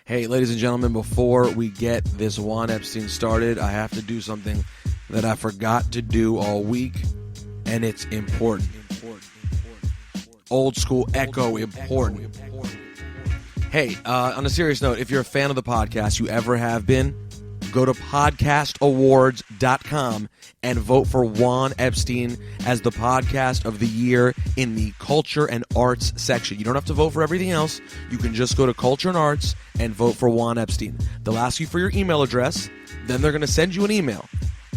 Hey, ladies and gentlemen, before we get this Juan Epstein started, I have to do something that I forgot to do all week, and it's important. Old school echo important. Hey, on a serious note, if you're a fan of the podcast, you ever have been, go to podcastawards.com and vote for Juan Epstein as the podcast of the year in the culture and arts section. You don't have to vote for everything else. You can just go to culture and arts and vote for Juan Epstein. They'll ask you for your email address. Then they're going to send you an email.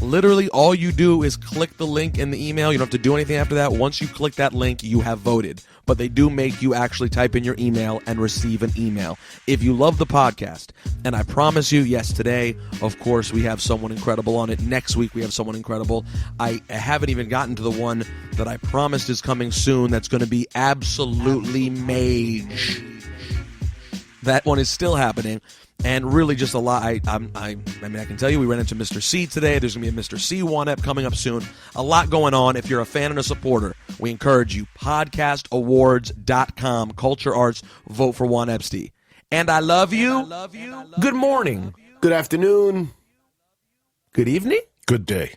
Literally, all you do is click the link in the email. You don't have to do anything after that. Once you click that link, you have voted. But they do make you actually type in your email and receive an email. If you love the podcast, and I promise you, yes, today, of course, we have someone incredible on it. Next week, we have someone incredible. I haven't even gotten to the one that I promised is coming soon that's going to be absolutely mage. That one is still happening. And really just a lot. I mean, I can tell you we ran into Mr. C today. There's going to be a Mr. C One Ep coming up soon. A lot going on. If you're a fan and a supporter, we encourage you. Podcastawards.com. Culture Arts. Vote for Juan Epstein. And I love you. Good morning. Good afternoon. Good evening. Good day.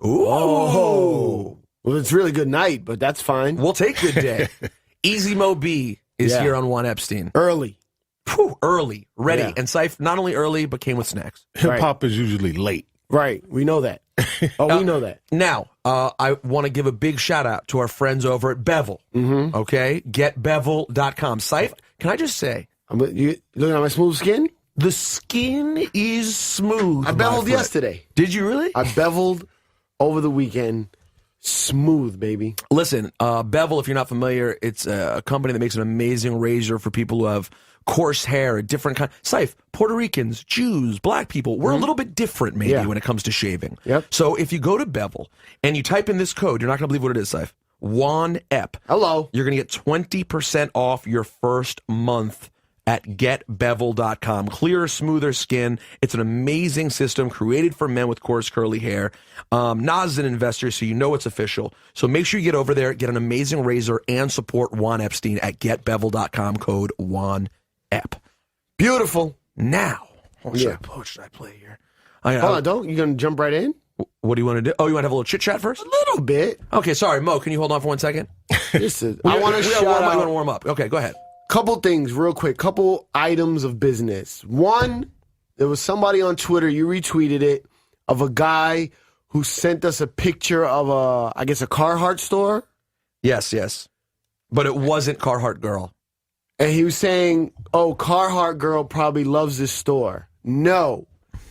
Ooh. Oh. Well, it's really good night, but that's fine. We'll take good day. Easy Mo B is here on Juan Epstein. Early. Whew, early, ready, Yeah. and Ciph not only early but came with snacks. Hip hop is usually late. Right. We know that. Oh, we know that. Now, I want to give a big shout out to our friends over at Bevel. Mm-hmm. Okay, getbevel.com. Ciph, can I just say, You looking at my smooth skin? the skin is smooth. I beveled yesterday. Did you really? I beveled over the weekend. Smooth, baby. Listen, Bevel, if you're not familiar, it's a company that makes an amazing razor for people who have coarse hair, a different kind. Ciph, Puerto Ricans, Jews, black people, we're a little bit different maybe when it comes to shaving. Yep. So if you go to Bevel and you type in this code, you're not going to believe what it is, Ciph. Juan Ep. Hello. You're going to get 20% off your first month at getbevel.com. Clearer, smoother skin. It's an amazing system created for men with coarse, curly hair. Nas is an investor, so you know it's official. So make sure you get over there, get an amazing razor, and support Juan Epstein at getbevel.com, code JuanEp. Beautiful. Now, what should I play here? Hold on, don't. You going to jump right in? What do you want to do? Oh, you want to have a little chit-chat first? A little bit. Okay, sorry, Mo, can you hold on for 1 second? I want to shout You want to out warm up. Okay, go ahead. couple things real quick. Couple items of business. One, there was somebody on Twitter, you retweeted it, of a guy who sent us a picture of a Carhartt store. Yes. But it wasn't Carhartt Girl. And he was saying, oh, Carhartt Girl probably loves this store. No.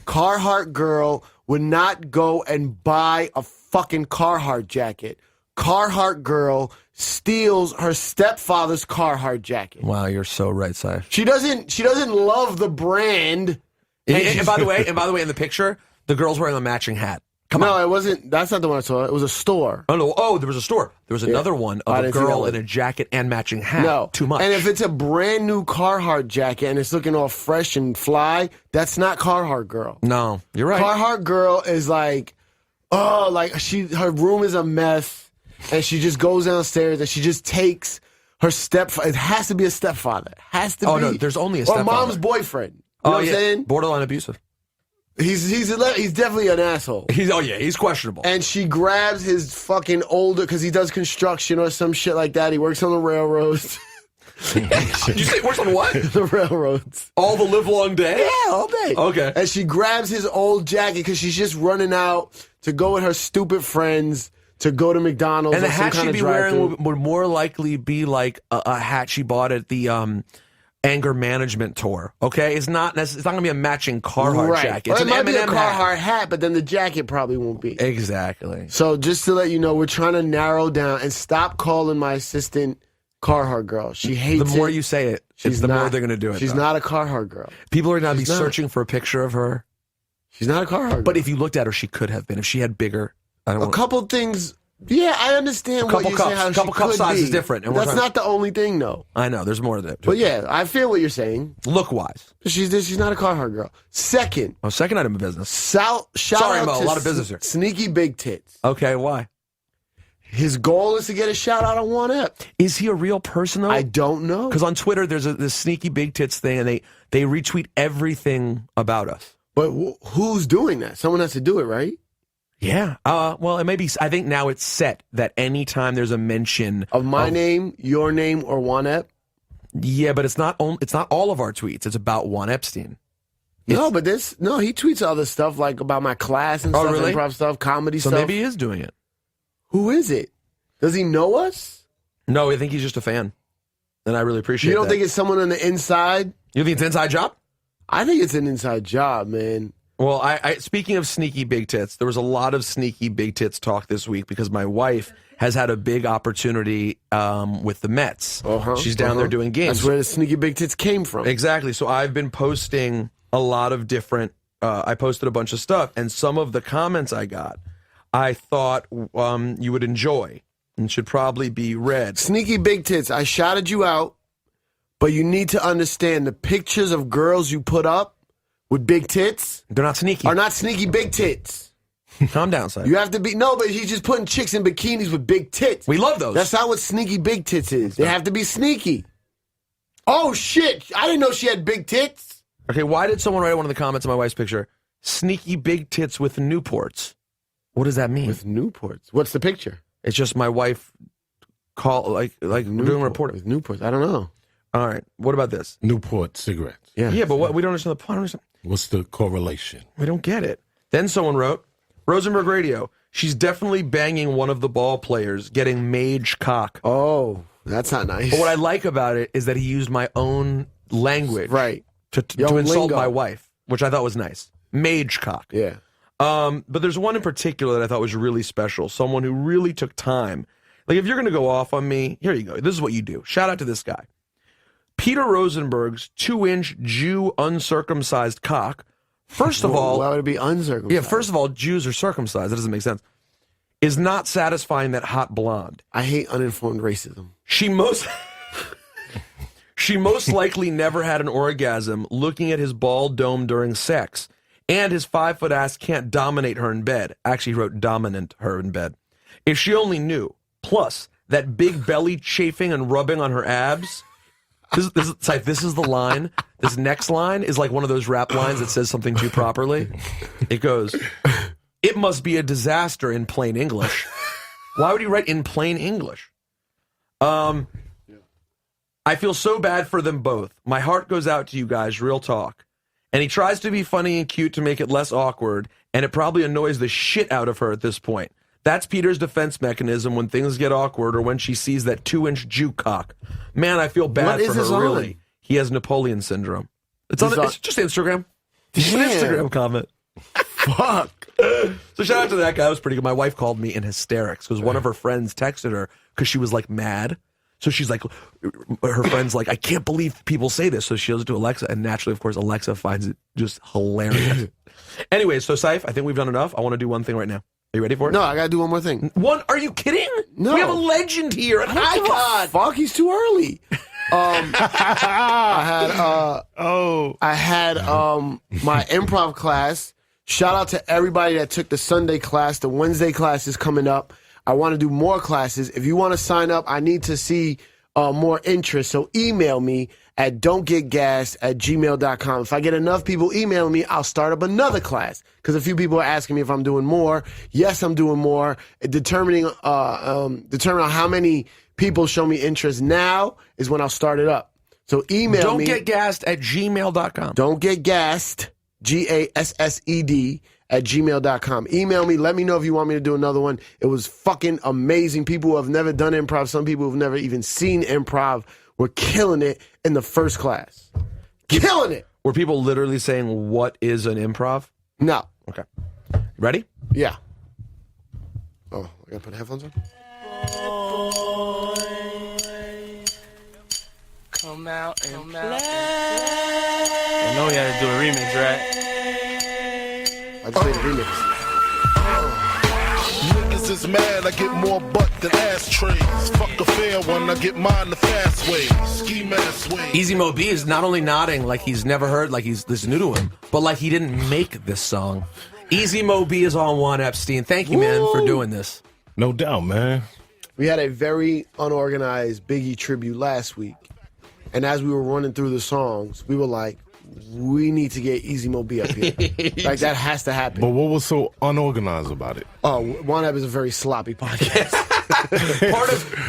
Carhartt Girl would not go and buy a fucking Carhartt jacket. Carhartt Girl steals her stepfather's Carhartt jacket. Wow, you're so right, Ciph. She doesn't love the brand. And by the way, in the picture, the girl's wearing a matching hat. Come on. No, it wasn't. That's not the one I saw. It was a store. Oh, no. Oh, there was a store. There was another one of a girl in a jacket and matching hat. No. Too much. And if it's a brand new Carhartt jacket and it's looking all fresh and fly, that's not Carhartt Girl. No, you're right. Carhartt Girl is like, her room is a mess, and she just goes downstairs and she just takes her stepfather. It has to be a stepfather. It has to be. Oh, no, there's only a stepfather. Or mom's boyfriend. You know what I'm saying? Borderline abusive. He's definitely an asshole. He's questionable. And she grabs his fucking older, because he does construction or some shit like that. He works on the railroads. Did you say works on what? The railroads. All the live long day? Yeah, all day. Okay. And she grabs his old jacket because she's just running out to go with her stupid friends to go to McDonald's. And the hat she'd be wearing would would more likely be like a hat she bought at the anger management tour. Okay, it's not going to be a matching Carhartt jacket. It's it might be a Eminem Carhartt hat, but then the jacket probably won't be. Exactly. So just to let you know, we're trying to narrow down and stop calling my assistant Carhartt Girl. She hates it. The more you say it, the more they're going to do it. She's not a Carhartt Girl. People are going to be searching for a picture of her. She's not a Carhartt Girl. But if you looked at her, she could have been. If she had bigger, couple things. Yeah, I understand what you're saying. How couple cup sizes is different. And that's not the only thing, though. I know. There's more to that. But yeah, I feel what you're saying. Look-wise. She's not a Carhartt Girl. Second. Oh, second item of business. Shout Sorry, out Mo, to a lot of business here. Sneaky Big Tits. Okay, why? His goal is to get a shout out on Juan Ep. Is he a real person, though? I don't know. Because on Twitter, there's this sneaky big tits thing, and they retweet everything about us. But who's doing that? Someone has to do it, right? Yeah. Well, it may be. I think now it's set that anytime there's a mention of my name, your name, or Juan Ep. Yeah, but it's not all of our tweets. It's about Juan Epstein. No, but he tweets other stuff like about my class and stuff, really? Improv stuff, comedy so stuff. So maybe he is doing it. Who is it? Does he know us? No, I think he's just a fan, and I really appreciate. You don't that. think it's someone on the inside? You think it's an inside job? I think it's an inside job, man. Well, I speaking of sneaky big tits, there was a lot of sneaky big tits talk this week because my wife has had a big opportunity with the Mets. She's down there doing games. That's where the sneaky big tits came from. Exactly. So I've been posting a lot of different, I posted a bunch of stuff, and some of the comments I got, I thought you would enjoy and should probably be read. Sneaky big tits, I shouted you out, but you need to understand the pictures of girls you put up with big tits, they're not sneaky. Are not sneaky big tits. Calm down, son. You have to be, no, but he's just putting chicks in bikinis with big tits. We love those. That's not what sneaky big tits is. They have to be sneaky. Oh, shit. I didn't know she had big tits. Okay, why did someone write one of the comments on my wife's picture? Sneaky big tits with Newports. What does that mean? With Newports? What's the picture? It's just my wife doing a report. With Newports. I don't know. All right. What about this? Newport cigarettes. Yeah, but we don't understand the point. What's the correlation? We don't get it. Then someone wrote, Rosenberg Radio, she's definitely banging one of the ball players, getting mage cock. Oh, that's not nice. But what I like about it is that he used my own language to insult my wife, which I thought was nice. Mage cock. Yeah. But there's one in particular that I thought was really special. Someone who really took time. Like, if you're going to go off on me, here you go. This is what you do. Shout out to this guy. Peter Rosenberg's 2-inch Jew uncircumcised cock. First of all... Why would it be uncircumcised? Yeah, first of all, Jews are circumcised. That doesn't make sense. Is not satisfying that hot blonde. I hate uninformed racism. She most likely never had an orgasm looking at his bald dome during sex. And his 5-foot ass can't dominate her in bed. Actually, he wrote dominant her in bed. If she only knew. Plus, that big belly chafing and rubbing on her abs... This is the line. This next line is like one of those rap lines that says something too properly. It goes, it must be a disaster in plain English. Why would he write in plain English? I feel so bad for them both. My heart goes out to you guys, real talk. And he tries to be funny and cute to make it less awkward, and it probably annoys the shit out of her at this point. That's Peter's defense mechanism when things get awkward or when she sees that 2-inch Jew cock. Man, I feel bad for her, really. He has Napoleon syndrome. It's just Instagram. It's an Instagram comment. Fuck. So shout out to that guy. It was pretty good. My wife called me in hysterics because one of her friends texted her because she was like mad. So she's like, her friend's like, I can't believe people say this. So she goes to Alexa, and naturally, of course, Alexa finds it just hilarious. Anyway, so Ciph, I think we've done enough. I want to do one thing right now. Are you ready for it? No, I gotta do one more thing. One? Are you kidding? No. We have a legend here, an icon. Fuck, he's too early. I had my improv class. Shout out to everybody that took the Sunday class. The Wednesday class is coming up. I want to do more classes. If you want to sign up, I need to see more interest. So email me at don'tgetgassed@gmail.com. If I get enough people emailing me, I'll start up another class. Because a few people are asking me if I'm doing more. Yes, I'm doing more. Determining how many people show me interest now is when I'll start it up. So email me. don'tgetgassed@gmail.com. Don't get gassed, GASSED @gmail.com. Email me. Let me know if you want me to do another one. It was fucking amazing. People who have never done improv, some people who've never even seen improv, were killing it in the first class. Killing it. Were people literally saying, what is an improv? No. Okay. Ready? Yeah. Oh, I gotta put the headphones on? Come out and play. I know we had to do a remix, right? I just made a remix. Niggas is mad, I get more butt than ashtrays. Fuck a fair one, I get mine the fast way. Ski mask way. Easy Mo B is not only nodding like he's never heard, like this is new to him, but like he didn't make this song. Easy Mo B is on Juan Epstein. Thank you, man, for doing this. No doubt, man. We had a very unorganized Biggie tribute last week. And as we were running through the songs, we were like, we need to get Easy Mo B up here. Like, that has to happen. But what was so unorganized about it? Oh, Juan Ep is a very sloppy podcast.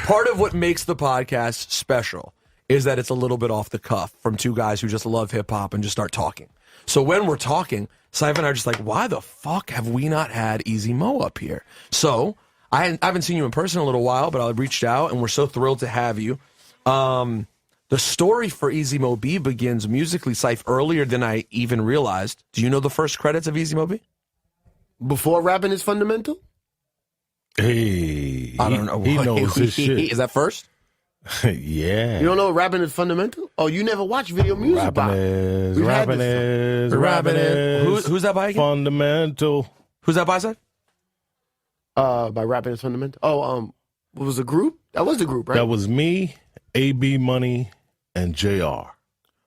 part of what makes the podcast special is that it's a little bit off the cuff from two guys who just love hip-hop and just start talking. So when we're talking, Cipha and I are just like, why the fuck have we not had Easy Mo up here? So I haven't seen you in person in a little while, but I reached out, and we're so thrilled to have you. The story for Easy Mo B begins musically, Cipha, earlier than I even realized. Do you know the first credits of Easy Mo B? Before rapping is fundamental? Hey, I don't know. He knows his shit. Is that first? Yeah. You don't know what rapping is fundamental? Oh, you never watched Video Music Rapping Box. is, We've had rapping this. is, rapping is. Who's that by again? Fundamental. Who's that by, Seth? By rapping is fundamental. Oh, what was the group? That was the group, right? That was me, AB Money, and JR.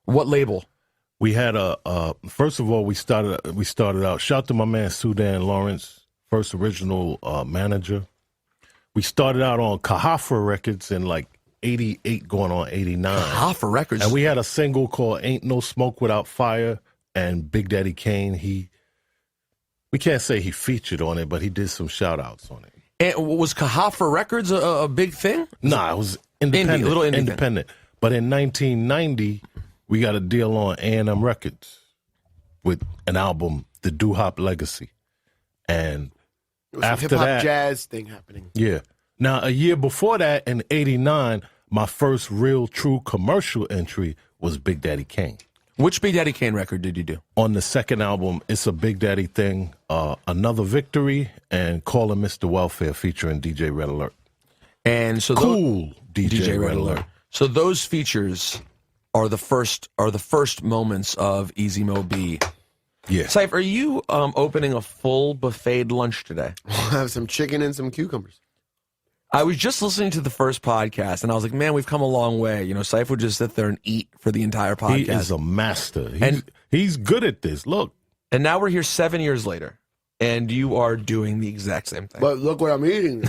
What label? We had first of all, we started out, shout out to my man Sudan Lawrence, first original manager. We started out on Kahafa Records in like 88 going on 89. Kahafa Records. And we had a single called Ain't No Smoke Without Fire, and Big Daddy Kane, we can't say he featured on it, but he did some shout outs on it. And was Kahafa Records a big thing? Nah, it was independent. Indie, a little independent. But in 1990, we got a deal on A&M Records with an album, The Doo-Hop Legacy. And after hip-hop that, jazz thing happening. yeah. Now, a year before that, in 89, my first real true commercial entry was Big Daddy Kane. Which Big Daddy Kane record did you do? On the second album, It's a Big Daddy Thing, Another Victory, and Callin' Mr. Welfare featuring DJ Red Alert. And so Cool DJ Red Alert. So those features are the first moments of Easy Mo B. Yeah. Cipha, are you opening a full buffet lunch today? We'll have some chicken and some cucumbers. I was just listening to the first podcast, and I was like, man, we've come a long way. You know, Cipha would just sit there and eat for the entire podcast. He is a master. He's good at this. Look. And now we're here 7 years later, and you are doing the exact same thing. But look what I'm eating.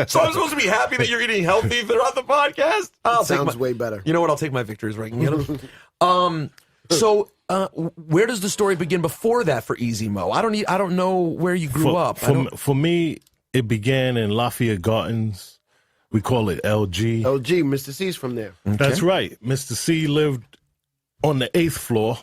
So I'm supposed to be happy that you're eating healthy throughout the podcast? Sounds way better. You know what? I'll take my victories where I can get them. So where does the story begin before that for Easy Mo? I don't know where you grew up. For me, it began in Lafayette Gardens. We call it LG. LG, Mr. C's from there. Okay. That's right. Mr. C lived on the 8th floor.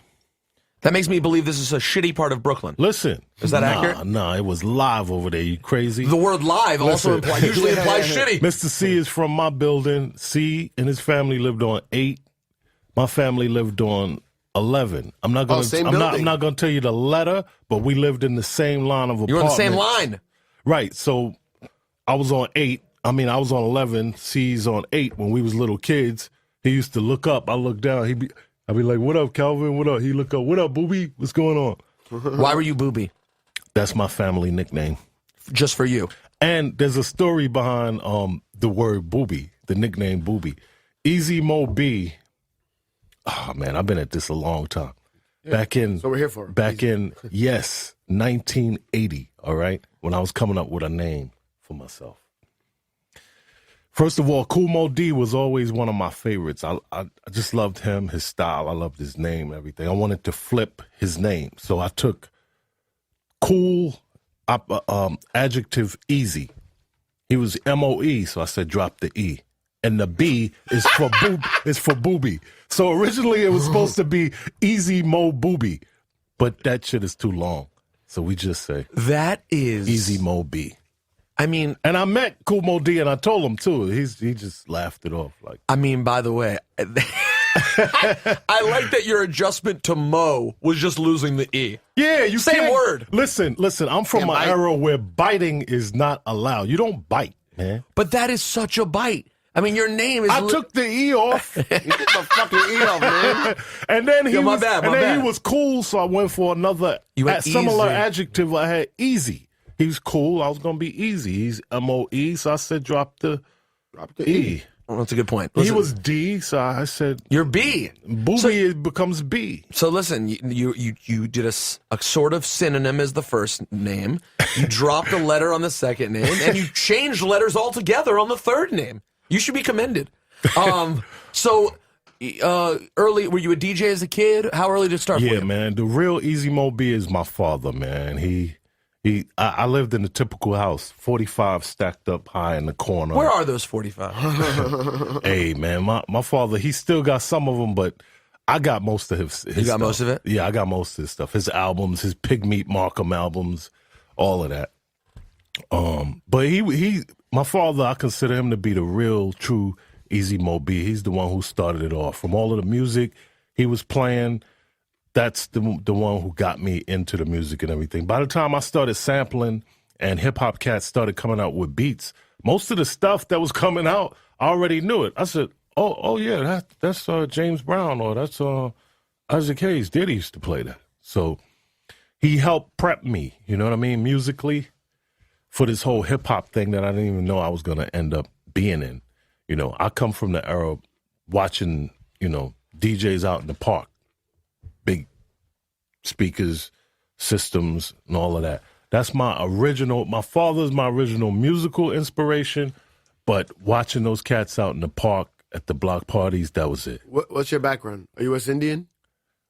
That makes me believe this is a shitty part of Brooklyn. Listen. Is that accurate? Nah, it was live over there. You crazy? The word live also usually implies shitty. Mr. C is from my building. C and his family lived on 8. My family lived on 11. I'm not going to tell you the letter, but we lived in the same line of apartments. You're on the same line. Right. So I was on 8. I was on 11. C's on 8 when we was little kids. He used to look up. I look down. I'd be like, what up, Calvin? What up? He look up. What up, Booby? What's going on? Why were you Booby? That's my family nickname. Just for you. And there's a story behind the word Booby, the nickname Booby. Easy Mo B. Oh, man, I've been at this a long time. Yeah. So we're here for it. Back in, yes, 1980, all right, when I was coming up with a name for myself. First of all, Kool Mo D was always one of my favorites. I just loved him, his style. I loved his name and everything. I wanted to flip his name. So I took cool, adjective easy. He was M-O-E, so I said drop the E. And the B is for booby. So originally it was supposed to be Easy Mo Booby, but that shit is too long. So we just say that is Easy Mo B. I mean, and I met Kool Mo D, and I told him too. He just laughed it off. Like, I mean, by the way, I like that your adjustment to Mo was just losing the E. Yeah, you same word. Listen. I'm from an era where biting is not allowed. You don't bite, man. But that is such a bite. I mean, your name is. I took the E off. You took the fucking E off, man. And then he my bad. He was cool, so I went for another similar adjective. I had easy. He was cool. I was gonna be easy. He's M-O-E, so I said drop the E. Well, that's a good point. He Listen, was D, so I said you're B. Booby becomes B. So listen, you did a sort of synonym as the first name. You dropped a letter on the second name, and you changed letters altogether on the third name. You should be commended. So early, were you a DJ as a kid? How early did it start for you? Yeah, man. The real Easy Mo B is my father, man. I lived in a typical house, 45 stacked up high in the corner. Where are those 45? Hey, man, my father, he still got some of them, but I got most of his You got stuff. most of it? Yeah, I got most of his stuff. His albums, his Pigmeat Markham albums, all of that. But my father, I consider him to be the real, true Easy Mo B. He's the one who started it off. From all of the music he was playing, that's the one who got me into the music and everything. By the time I started sampling and hip-hop cats started coming out with beats, most of the stuff that was coming out, I already knew it. I said, oh yeah, that's James Brown, or that's Isaac Hayes. Diddy used to play that. So he helped prep me, you know what I mean, musically, for this whole hip-hop thing that I didn't even know I was going to end up being in. You know, I come from the era watching, DJs out in the park. Big speakers, systems, and all of that. That's my father's my original musical inspiration, but watching those cats out in the park at the block parties, that was it. What's your background? Are you West Indian?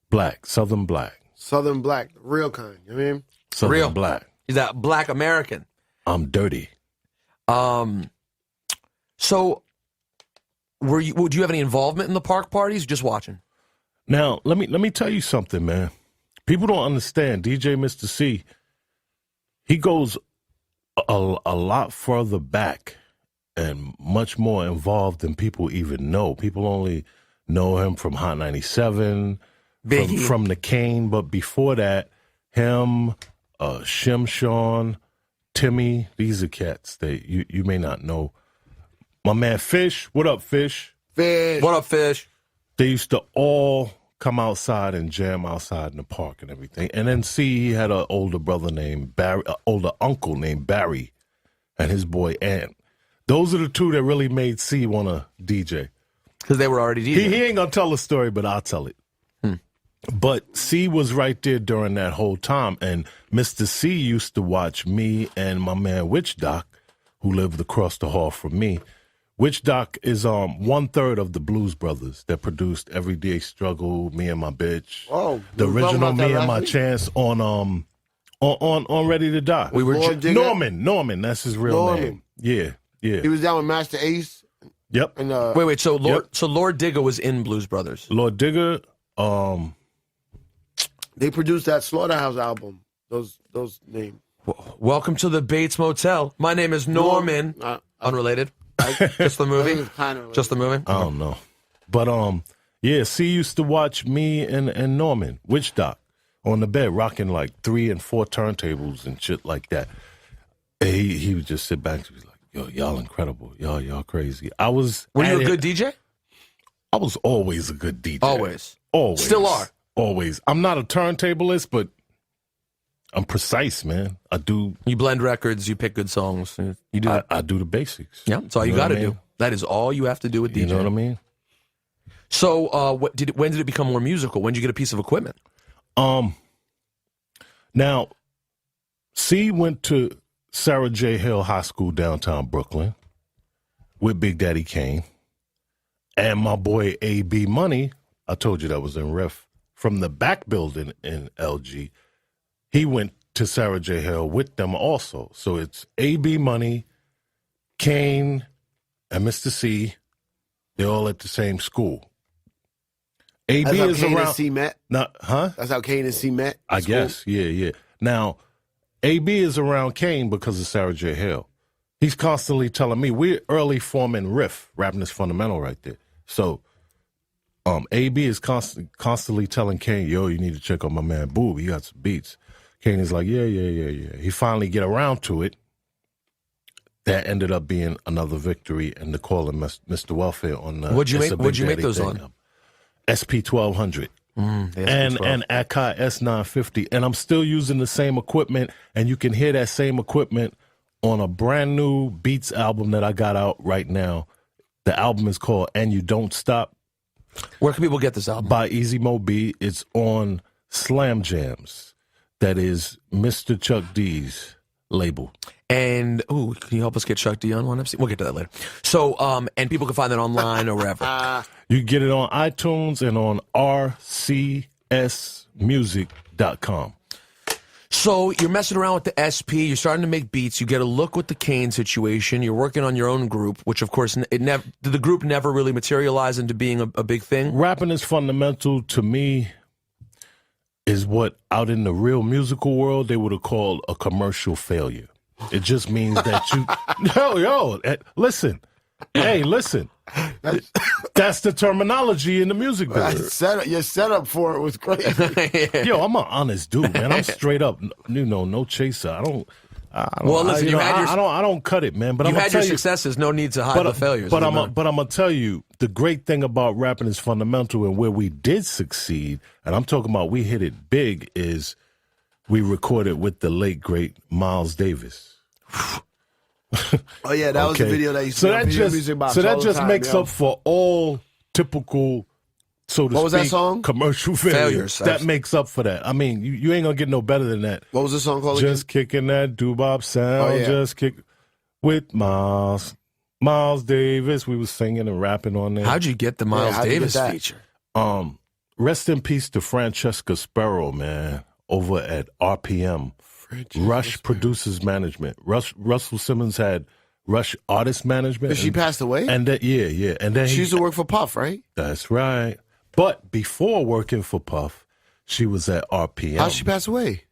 Black, Southern black. Southern black, real kind, you know what I mean? Southern Real black. Is that Black American? I'm dirty. So would you have any involvement in the park parties, or just watching? Now, let me tell you something, man. People don't understand. DJ Mr. C, he goes a lot further back and much more involved than people even know. People only know him from Hot 97, from the Kane, but before that, him, Shim Sean, Timmy, these are cats that you may not know. My man Fish, what up, Fish? Fish. What up, Fish? They used to all come outside and jam outside in the park and everything. And then he had an older brother named Barry, older uncle named Barry, and his boy Ant. Those are the two that really made C want to DJ. Because they were already DJing. He ain't gonna tell the story, but I'll tell it. But C was right there during that whole time, and Mr. C used to watch me and my man Witch Doc, who lived across the hall from me. Witch Doc is 1/3 of the Blues Brothers that produced Everyday Struggle, Me and My Bitch. Oh, the we were talking original about that Me and last My week. Chance on Ready to Die. We were Lord Digger. Norman, that's his real Norman. name. Yeah. He was down with Master Ace. Yep. And Wait. So Lord Digger was in Blues Brothers. Lord Digger. they produced that Slaughterhouse album. Those names. Welcome to the Bates Motel. My name is Norman. Unrelated. Just the I think movie. it's kind of Just the movie. I don't know. But yeah, C used to watch me and Norman, Witch Doc, on the bed, rocking like 3 and 4 turntables and shit like that. And he would just sit back and be like, yo, y'all incredible. Y'all crazy. Were you a good DJ? I was always a good DJ. Always. Always. Still are. Always. I'm not a turntablist, but I'm precise, man. I do. You blend records. You pick good songs. You do. I do the basics. Yeah, that's all you know got to what I mean? do. That is all you have to do with DJ. You know what I mean? So, when did it become more musical? When did you get a piece of equipment? Now, C went to Sarah J. Hill High School downtown Brooklyn with Big Daddy Kane. And my boy A.B. Money, I told you that was in Riff, from the back building in LG, he went to Sarah J. Hill with them also. So it's A.B. Money, Kane, and Mr. C. They're all at the same school. A.B. That's how is Kane around. and C met. Huh? That's how Kane and C met. I School? guess, yeah. Now, A.B. is around Kane because of Sarah J. Hill. He's constantly telling me, we're early forming Riff, rapping is fundamental right there. So, A.B. is constantly telling Kane, yo, you need to check out my man Boob, he got some beats. Kane is like, yeah. He finally get around to it. That ended up being another victory and the call of Mr. Welfare on the What'd you It's a make Big Daddy those Thing. on? SP1200. And Akai S950, and I'm still using the same equipment, and you can hear that same equipment on a brand new Beats album that I got out right now. The album is called And You Don't Stop Where can people get this album? by Easy Mo B. It's on Slam Jams. That is Mr. Chuck D's label. And, can you help us get Chuck D on Juan Epstein? We'll get to that later. So, and people can find that online or wherever. You can get it on iTunes and on rcsmusic.com. So you're messing around with the SP. You're starting to make beats. You get a look with the Kane situation. You're working on your own group, which, of course, the group never really materialized into being a big thing. Rapping is fundamental to me. Is what out in the real musical world they would have called a commercial failure. It just means that you, listen, hey, listen. That's the terminology in the music business. Your setup for it was great. Yo, I'm an honest dude, man. I'm straight up, no chaser. I don't cut it, man. But you I'm had your successes, no need to hide the failures. But I'm gonna tell you, the great thing about rapping is fundamental, and where we did succeed, and I'm talking about we hit it big, is we recorded with the late great Miles Davis. Oh yeah, that was the video that you see on Music Box. So that just makes up for all typical, so to What was speak, that song? commercial failures. That makes up for that. I mean, you ain't gonna get no better than that. What was the song called? Just kicking that doo-bop sound. Oh, yeah. Just kick with Miles Davis. We was singing and rapping on there. How'd you get the Miles Davis feature? Rest in peace to Francesca Sparrow, man, over at RPM. Rush Producers Management. Russell Simmons had Rush Artist Management. But she passed away? And then, yeah. And then she used to work for Puff, right? That's right. But before working for Puff, she was at RPM. How'd she pass away?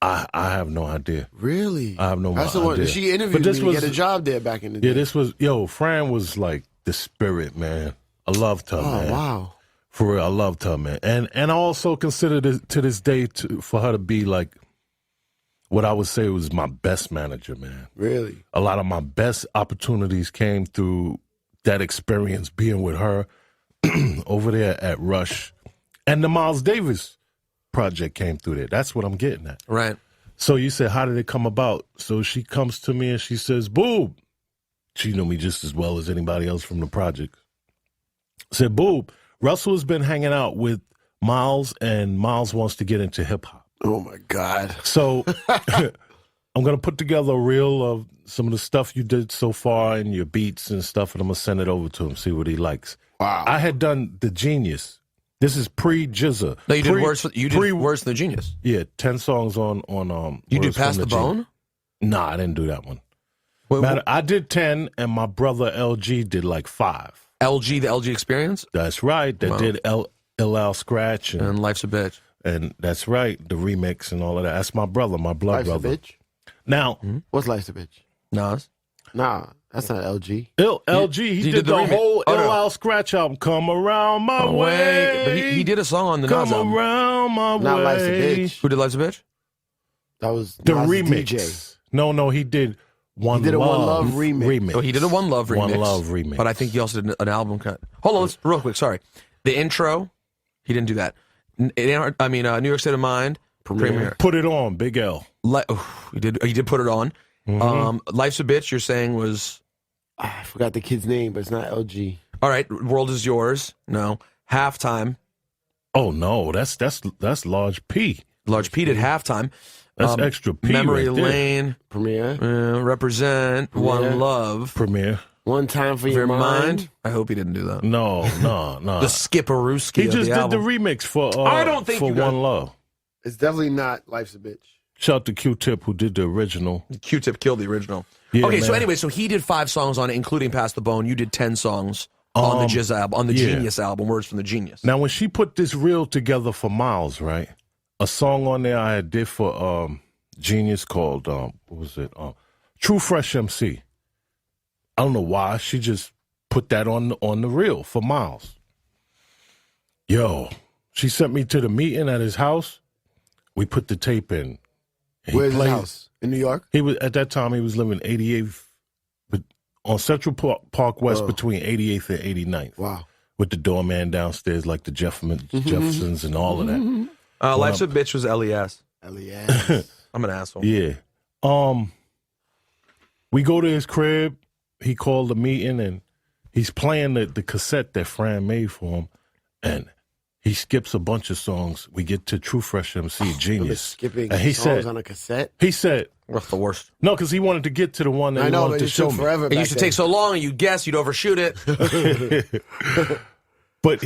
I have no idea. Really? I have no idea. That's the one. She interviewed me to get a job there back in the day. Yeah, Fran was like the spirit, man. I loved her, man. Oh, wow. For real, I loved her, man. And I also consider it to this day for her to be like what I would say was my best manager, man. Really? A lot of my best opportunities came through that experience being with her over there at Rush. And the Miles Davis project came through there. That's what I'm getting at. Right. So you said, how did it come about? So she comes to me and she says, Boob. She knew me just as well as anybody else from the project. Said, Boob, Russell has been hanging out with Miles, and Miles wants to get into hip-hop. Oh, my God. So I'm going to put together a reel of some of the stuff you did so far and your beats and stuff, and I'm going to send it over to him, see what he likes. Wow. I had done The Genius. This is pre-Jizza. No, you did worse than The Genius. Yeah, 10 songs on You did Worse Pass from the Bone? Nah, I didn't do that one. Wait, I did 10, and my brother LG did like 5. LG, the LG Experience? That's right. That did LL Scratch. And Life's a Bitch. And that's right, the remix and all of that. That's my brother, my blood Life's brother. a bitch? Now, What's Life's a bitch? Nas? Nah, that's not LG. LG, he did the remix. whole Oh, LL Scratch album. Come around my way. But he did a song on the Come Nas album. around my Not way. Life's a bitch. Who did Life's a Bitch? That was The Nas' remix. DJ. No, he did One He did a Love. One Love remix. Oh, he did a One Love remix. One Love remix. But I think he also did an album cut. Hold on, real quick, sorry. The intro, he didn't do that. New York State of Mind, Premiere. Put it on, Big L. He did put it on. Life's a Bitch, you're saying was... I forgot the kid's name, but it's not LG. All right, World Is Yours. No. Halftime. Oh no, that's Large P. Large P did Halftime. That's extra P. Memory right there. Lane. Premiere. Represent. One Love. Premiere. One Time for Your Mind. I hope he didn't do that. No. The Skipperooski He of just the did album. the remix for I don't think for you got- One Love. It's definitely not Life's a Bitch. Shout out to Q-Tip who did the original. Q-Tip killed the original. Yeah, okay, so man. anyway, so he did 5 songs on it, including Pass the Bone. You did 10 songs on the Jizz album, on the Genius album, Words from the Genius. Now, when she put this reel together for Miles, right? A song on there I did for Genius called, what was it? True Fresh MC. I don't know why. She just put that on the reel for Miles. Yo, she sent me to the meeting at his house. We put the tape in. Where's his house? In New York? He was at that time. He was living 88th, but on Central Park West between 88th and 89th. Wow. With the doorman downstairs, like the Jeffersons and all of that. Life's a Bitch was LES. LES. I'm an asshole. Yeah. We go to his crib. He called a meeting and he's playing the cassette that Fran made for him, and he skips a bunch of songs. We get to True Fresh MC, Genius. Skipping and he songs said, on a cassette? He said, What's the worst? no, because he wanted to get to the one that I he know, wanted but to it show took me. forever. It back used to then. take so long, and you'd guess, you'd overshoot it. But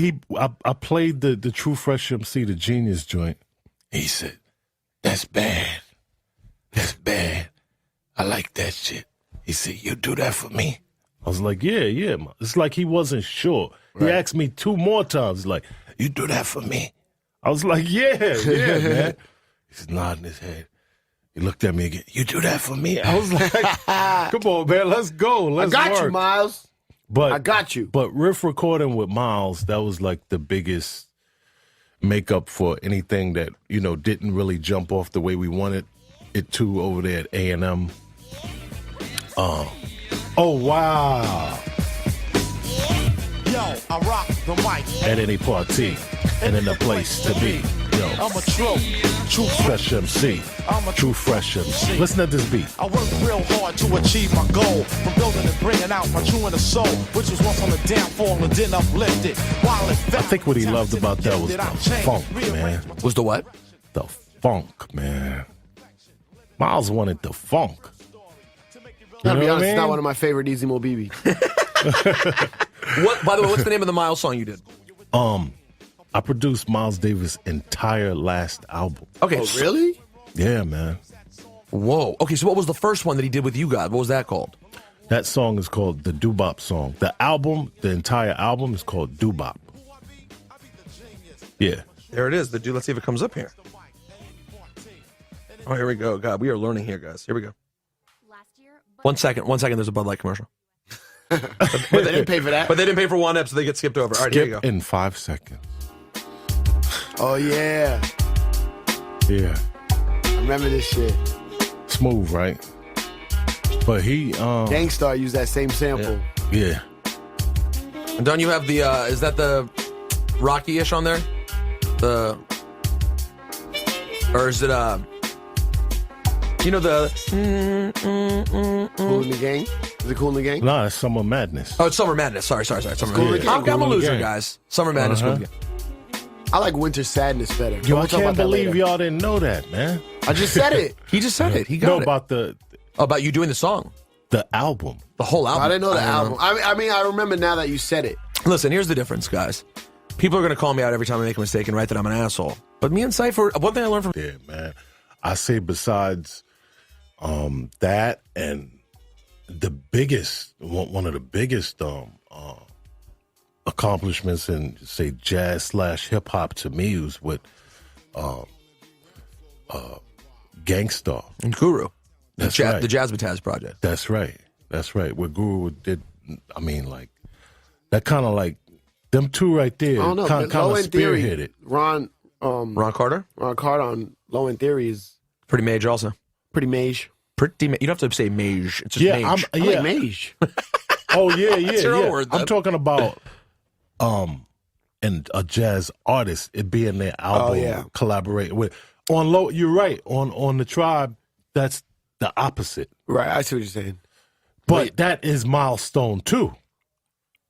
I played the True Fresh MC, the Genius joint. He said, that's bad. That's bad. I like that shit. He said, you do that for me? I was like, yeah. It's like he wasn't sure. Right. He asked me 2 more times, like, you do that for me? I was like, yeah, man. He's nodding his head. He looked at me again. You do that for me? I was like, come on, man, let's go. Let's I got work. you, Miles. But I got you. But riff recording with Miles, that was like the biggest makeup for anything that, didn't really jump off the way we wanted it to over there at A&M. Oh, wow. Yo, I rock the mic. At any party and in a place to be. Yo, I'm a true Fresh MC. I'm a True Fresh MC. Listen to this beat. I work real hard to achieve my goal. From building and bringing out my true inner soul, which was once on the downfall and then uplifted. While it I think what he loved about that was the funk, man. Was the what? The funk, man. Miles wanted the funk. Gotta be what I honest, it's mean? not one of my favorite Easy Mo BB. What? By the way, what's the name of the Miles song you did? I produced Miles Davis' entire last album. Okay. Oh, really? Yeah, man. Whoa. Okay, so what was the first one that he did with you guys? What was that called? That song is called the Doo-Bop song. The entire album is called Doo-Bop. Yeah. There it is. Let's see if it comes up here. Oh, here we go. God, we are learning here, guys. Here we go. 1 second. There's a Bud Light commercial. But they didn't pay for that. But they didn't pay for Juan Ep, so they get skipped over. All right, here you Skip go. in 5 seconds. Oh, yeah. Yeah. I remember this shit. Smooth, right? But he, Gangstar used that same sample. yeah. And don't you have the, is that the Rocky-ish on there? Or is it, Cool in the Gang? Is it Cool in the Gang? Nah, it's Summer Madness. Oh, it's Summer Madness. Sorry. Summer Cool Madness. Again. I'm a loser, Again. guys. Summer Madness. Uh-huh. Cool Again. I like Winter Sadness better. Yo, We'll I talk about can't that believe later. y'all didn't know that, man. I just said it. He just said it. He got No, it. about the About you doing the song. album. The whole album. I didn't know the album. I mean, I remember now that you said it. Listen, here's the difference, guys. People are going to call me out every time I make a mistake and write that I'm an asshole. But me and Cipha, one thing I learned from... Yeah, man. I say besides that and the biggest, one of the biggest accomplishments in, say, jazz/hip hop to me was with Gangstar. And Guru. That's the right. The Jazzmatazz project. That's right. What Guru did, I mean, like, that kind of like, them two right there I don't know. kind of Low End Theory. spearheaded. Ron Ron Carter? on Low End Theory is Pretty mage also. pretty mage. You don't have to say mage. It's just Yeah, mage. I like mage. Oh, yeah, your own word, I'm then. talking about and a jazz artist, it being their album collaborating with. On low, you're right. On the Tribe, that's the opposite. Right, I see what you're saying. But that is milestone too.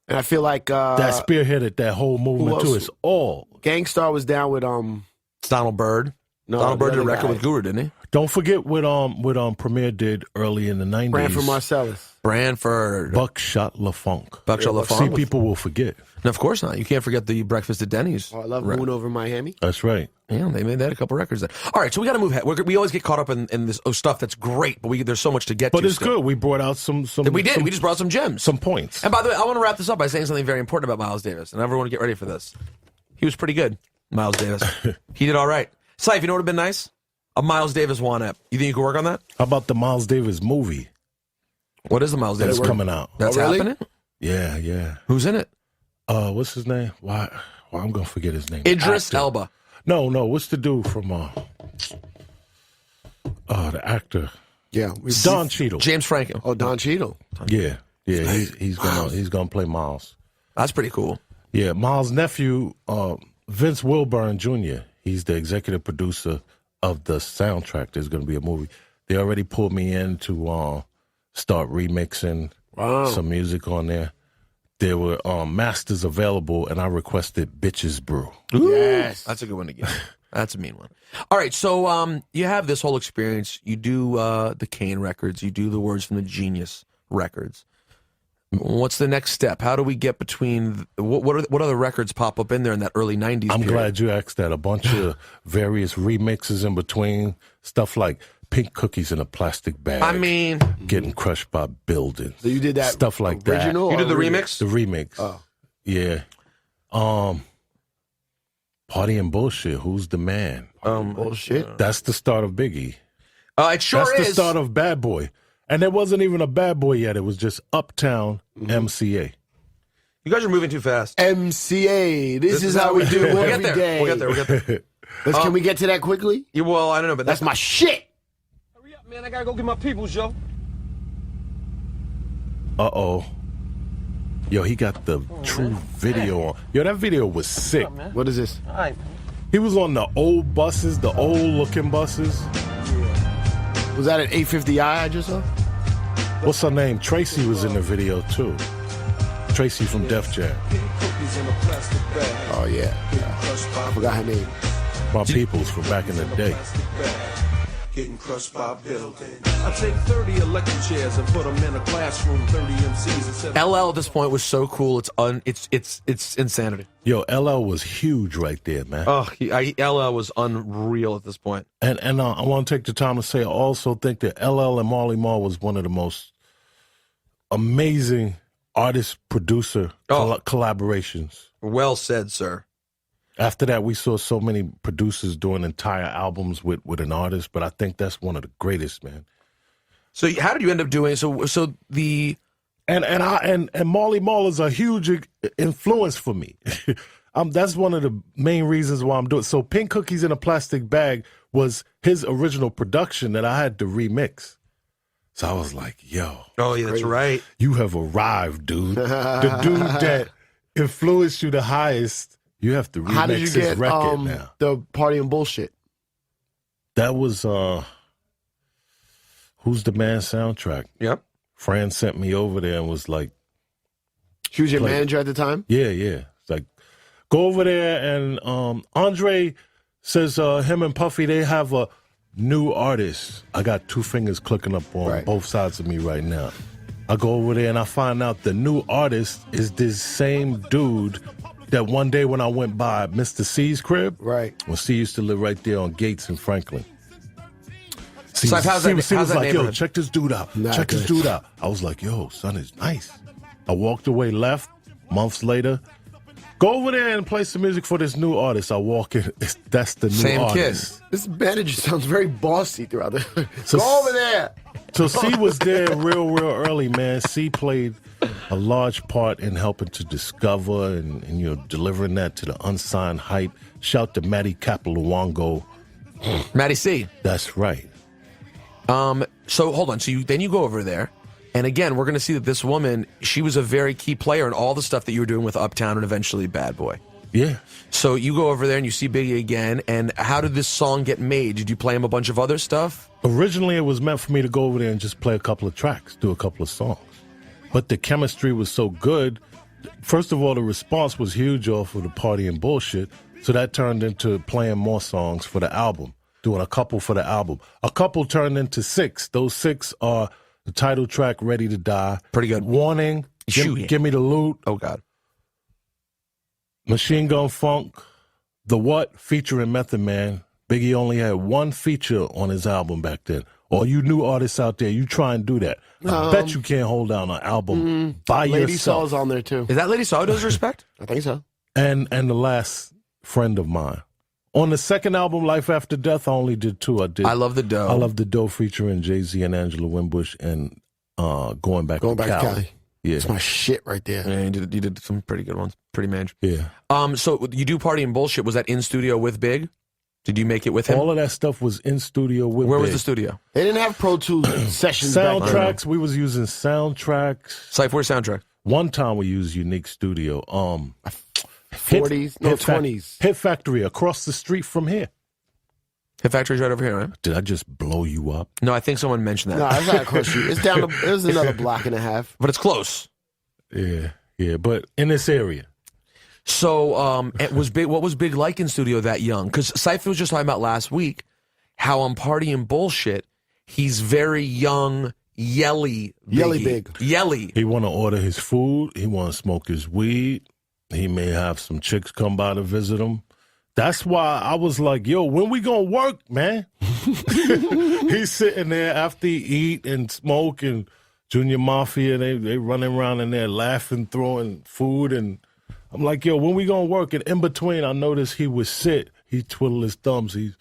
And I feel like That spearheaded that whole movement too. else? It's all. Gangstar was down with It's Donald Byrd. No, Donald Byrd the did a other record guy. with Guru, didn't he? Don't forget what Premier did early in the 90s. Branford Marcellus. Branford. Buckshot LaFunk. Buckshot See, LaFunk. people will forget. No, of course not. You can't forget the Breakfast at Denny's. Oh, I love Right. Moon Over Miami. That's right. Yeah, they made that a couple records there. All right, so we got to move ahead. We always get caught up in this stuff that's great, but there's so much to get to. But it's still. good. We brought out some We did. We just brought some gems. some points. And by the way, I want to wrap this up by saying something very important about Miles Davis, and everyone get ready for this. He was pretty good, Miles Davis. He did all right. Cipha, you know what would have been nice? A Miles Davis Juan Ep. You think you could work on that? How about the Miles Davis movie What is the Miles Davis? that's coming out? That's Oh, really? happening? Yeah. Who's in it? What's his name? Why I'm gonna forget his name. Idris Actor. Elba. No. What's the dude from the actor Yeah. Don Cheadle? James Franco. Oh, Don Cheadle. Yeah. He's gonna play Miles. That's pretty cool. Yeah, Miles' nephew, Vince Wilburn Jr. He's the executive producer of the soundtrack. There's gonna be a movie. They already pulled me in to start remixing some music on there. there were masters available, and I requested Bitches Brew. Yes. That's a good one to get. That's a mean one. All right, so you have this whole experience. You do the Kane records. You do the Words from the Genius records. What's the next step? How do we get between what other records pop up in there in that early 90s I'm period? glad you asked that. A bunch of various remixes in between, stuff like Pink Cookies in a Plastic Bag. I mean, Getting Crushed by Buildings. So you did that stuff like original you did the or remix? that. The remix. Oh. Yeah. Party and Bullshit. Who's the man? Bullshit. That's the start of Biggie. It sure That's is. the start of Bad Boy. And there wasn't even a Bad Boy yet. It was just Uptown MCA. You guys are moving too fast. MCA. This is how we do it We'll every get there. day. We'll get there. Can we get to that quickly? Yeah, well, I don't know, but That's my shit. Hurry up, man. I gotta go get my peoples, yo. Uh-oh. Yo, he got the true video on. Yo, that video was sick. What is this? All right. He was on the old buses, the old-looking buses. Was that an 850i I just saw? What's her name? Tracy was in the video, too. Tracy from Def Jam. Oh, yeah. I forgot her name. My peoples from back in the day. Getting crushed by buildings. I take 30 electric chairs and put them in a classroom, 30 MCs and set LL at this point was so cool. It's insanity. Yo, LL was huge right there, man. Oh, LL was unreal at this point. And I want to take the time to say I also think that LL and Marley Marl was one of the most amazing artist-producer collaborations. Well said, sir. After that, we saw so many producers doing entire albums with an artist, but I think that's one of the greatest, man. So how did you end up doing so the And Marley Marl is a huge influence for me. That's one of the main reasons why I'm doing it. So Pink Cookies in a Plastic Bag was his original production that I had to remix. So I was like, yo. Oh, yeah, that's right. You have arrived, dude. The dude that influenced you the highest, you have to remix How did you his get record now. the Party and Bullshit? That was Who's the Man soundtrack. Yep. Fran sent me over there and was like, She was your Play. manager at the time? yeah. It's like, go over there and Andre says him and Puffy, they have a new artist. I got two fingers clicking up on both sides of me right now. I go over there and I find out the new artist is this same dude that one day when I went by Mr. C's crib, Right. when C used to live right there on Gates in Franklin. Ciph, how's that- C how's was that like, yo, neighborhood? check this dude out. Not Check this good. dude out. I was like, yo, son is nice. I walked away, left. Months later, go over there and play some music for this new artist. I walk in, that's the new Same artist. This manager sounds very bossy throughout the. So- Go over there. So C was there real early, man. C played a large part in helping to discover and delivering that to the unsigned hype. Shout to Matty Capiluango. Matty C. That's right. So hold on. So then you go over there, and again, we're going to see that this woman, she was a very key player in all the stuff that you were doing with Uptown and eventually Bad Boy. Yeah. So you go over there and you see Biggie again, and how did this song get made? Did you play him a bunch of other stuff? Originally, it was meant for me to go over there and just play a couple of tracks, do a couple of songs. But the chemistry was so good. First of all, the response was huge off of the Party and Bullshit. So that turned into playing more songs for the album, doing a couple for the album. A couple turned into 6. Those 6 are the title track, Ready to Die. Pretty good. Warning, Shoot. Give Me the Loot, Oh, God. Machine Gun Funk, The What, featuring Method Man. Biggie only had one feature on his album back then. All you new artists out there, you try and do that. I bet you can't hold down an album by Lady yourself. Saw's on there too. Is that Lady Saw does respect? I think so. And the last friend of mine. On the second album, Life After Death, I only did 2. I Love the Dough. I Love the Dough featuring Jay-Z and Angela Winbush and Going Back to Cali. Yeah. It's my shit right there. Yeah, you did some pretty good ones. Pretty managed. Yeah. So you do Party and Bullshit. Was that in studio with Big? Did you make it with him? All of that stuff was in studio with Where was Big. the studio? They didn't have Pro Tools sessions back then. Soundtracks, we was using soundtracks. Ciph, where's soundtrack? One time we used Unique Studio. 40s, no, 20s. Hit Factory across the street from here. Hit Factory's right over here, right? Did I just blow you up? No, I think someone mentioned that. No, it's not across the street. It's down. It was another block and a half. But it's close. Yeah. Yeah, but in this area. So, what was Big like in studio that young? Because Cipha was just talking about last week how on Party and Bullshit, he's very young, yelly big. Yelly. He want to order his food. He want to smoke his weed. He may have some chicks come by to visit him. That's why I was like, yo, when we gonna work, man? He's sitting there after he eat and smoke, and Junior Mafia, they running around in there laughing, throwing food, and I'm like, yo, when we gonna work? And in between, I noticed he would sit, he twiddle his thumbs, he's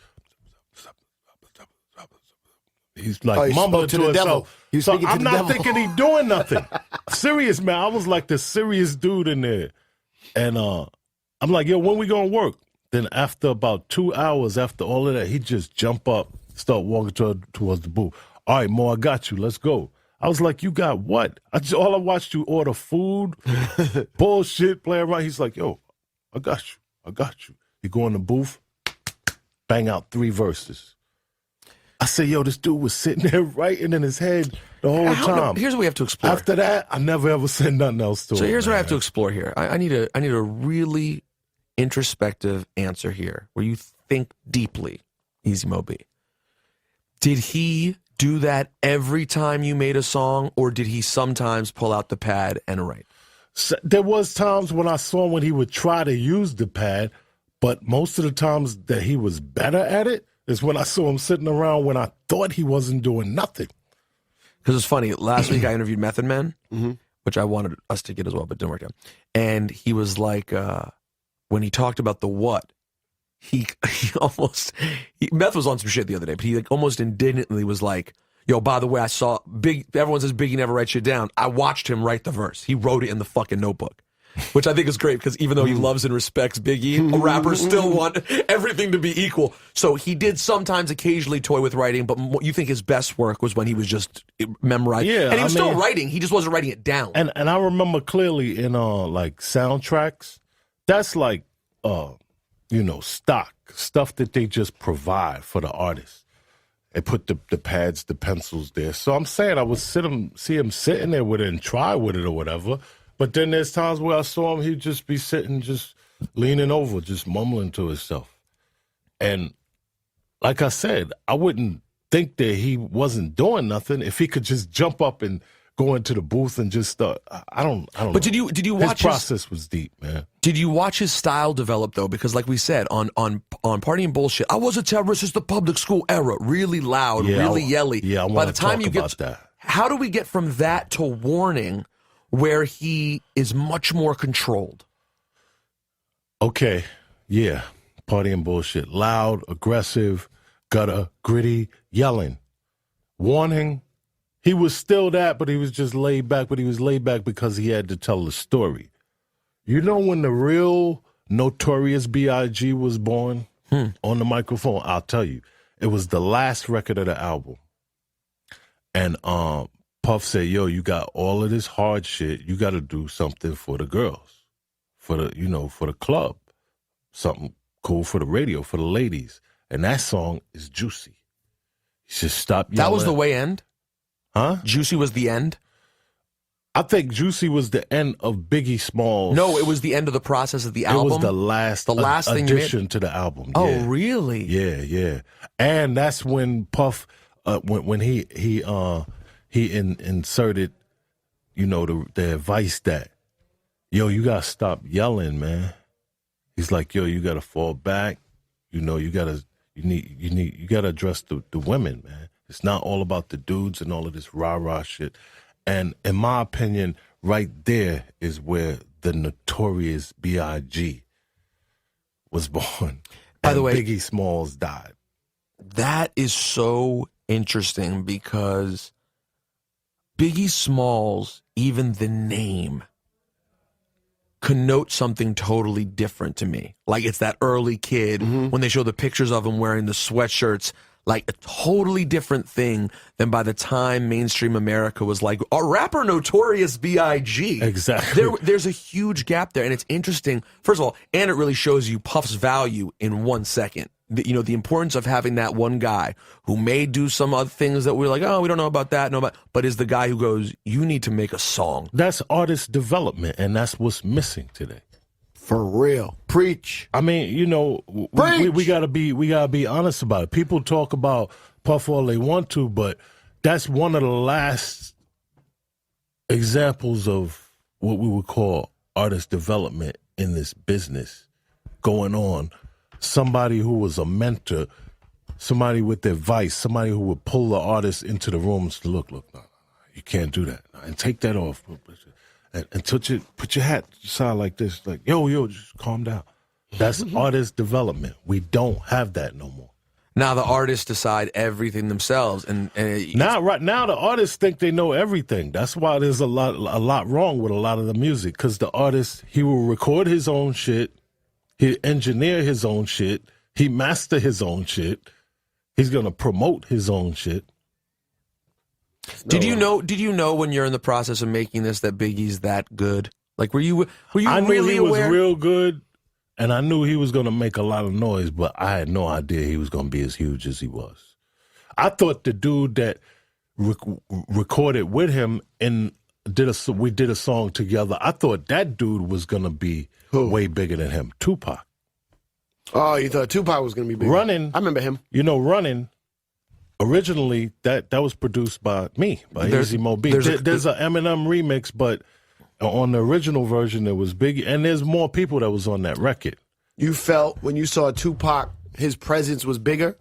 like mumbling to himself. So I'm not thinking he doing nothing. Serious, man. I was like the serious dude in there. And I'm like, yo, when we gonna work? Then after about 2 hours after all of that, he just jump up, start walking towards the booth. All right, Mo, I got you. Let's go. I was like, you got what? All I watched you order food, bullshit, play around. He's like, yo, I got you. You go in the booth, bang out 3 verses. I said, yo, this dude was sitting there writing in his head the whole time. Here's what we have to explore. After that, I never ever said nothing else to him. So here's what I have to explore here. I need a really introspective answer here, where you think deeply, Easy Mo B. Did he do that every time you made a song, or did he sometimes pull out the pad and write? So, there was times when I saw when he would try to use the pad, but most of the times that he was better at it is when I saw him sitting around when I thought he wasn't doing nothing. Because it's funny, last week I interviewed Method Man, which I wanted us to get as well, but didn't work out. And he was like, when he talked about the what, Meth was on some shit the other day, but he like almost indignantly was like, yo, by the way, I saw everyone says Biggie never writes shit down. I watched him write the verse. He wrote it in the fucking notebook, which I think is great because even though he loves and respects Biggie, rappers still want everything to be equal. So he did sometimes occasionally toy with writing, but what you think his best work was when he was just memorizing. Yeah, and he was still writing. He just wasn't writing it down. And I remember clearly in like soundtracks, that's like, stock stuff that they just provide for the artist. They put the pads, the pencils there. So I'm saying I would see him sitting there with it and try with it or whatever. But then there's times where I saw him, he'd just be sitting, just leaning over, just mumbling to himself. And like I said, I wouldn't think that he wasn't doing nothing if he could just jump up and go into the booth and just start. I don't know. But did you watch his process was deep, man. Did you watch his style develop though? Because like we said on Party and Bullshit, I was a terrorist since the public school era. Really loud, really yelly. Yeah, I want to talk about that. How do we get from that to Warning, where he is much more controlled? Okay, yeah, Party and Bullshit, loud, aggressive, gutter, gritty, yelling. Warning. He was still that, but he was just laid back. But he was laid back because he had to tell the story. You know when the real Notorious B.I.G. was born on the microphone? I'll tell you. It was the last record of the album. And Puff said, yo, you got all of this hard shit. You got to do something for the girls, for the club. Something cool for the radio, for the ladies. And that song is Juicy. He said, stop yelling. That was the way end? Huh? Juicy was the end? I think Juicy was the end of Biggie Smalls. No, it was the end of the process of the album. It was the last thing addition to the album. Oh, yeah. Really? Yeah. And that's when Puff, when he inserted, the advice that, yo, you gotta stop yelling, man. He's like, yo, you gotta fall back. You gotta address the women, man. It's not all about the dudes and all of this rah-rah shit. And in my opinion, right there is where the Notorious B.I.G. was born. By the way, Biggie Smalls died. That is so interesting because Biggie Smalls, even the name, connotes something totally different to me. Like it's that early kid when they show the pictures of him wearing the sweatshirts. Like a totally different thing than by the time mainstream America was like, a rapper Notorious B.I.G. Exactly. There's a huge gap there, and it's interesting. First of all, and it really shows you Puff's value in 1 second. the importance of having that one guy who may do some other things that we're like, oh, we don't know about that, but is the guy who goes, you need to make a song. That's artist development, and that's what's missing today. For real. Preach. I mean, we gotta be honest about it. People talk about Puff all they want to, but that's one of the last examples of what we would call artist development in this business going on. Somebody who was a mentor, somebody with advice, somebody who would pull the artist into the rooms to look, no, you can't do that. And take that off. And put your hat side like this, like, yo, just calm down. That's artist development. We don't have that no more. Now the artists decide everything themselves, and right now the artists think they know everything. That's why there's a lot wrong with a lot of the music, because the artist, he will record his own shit, he engineer his own shit, he master his own shit, he's gonna promote his own shit. Did you know when you're in the process of making this that Biggie's that good? Like, were you I knew really he aware? was real good, and I knew he was going to make a lot of noise, but I had no idea he was going to be as huge as he was. I thought the dude that recorded with him and we did a song together, I thought that dude was going to be way bigger than him, Tupac. Oh, you thought Tupac was going to be bigger? Running. I remember him. Running. Originally, that was produced by me, by Easy Mo B. There's an Eminem remix, but on the original version, it was Biggie, and there's more people that was on that record. You felt when you saw Tupac, his presence was bigger?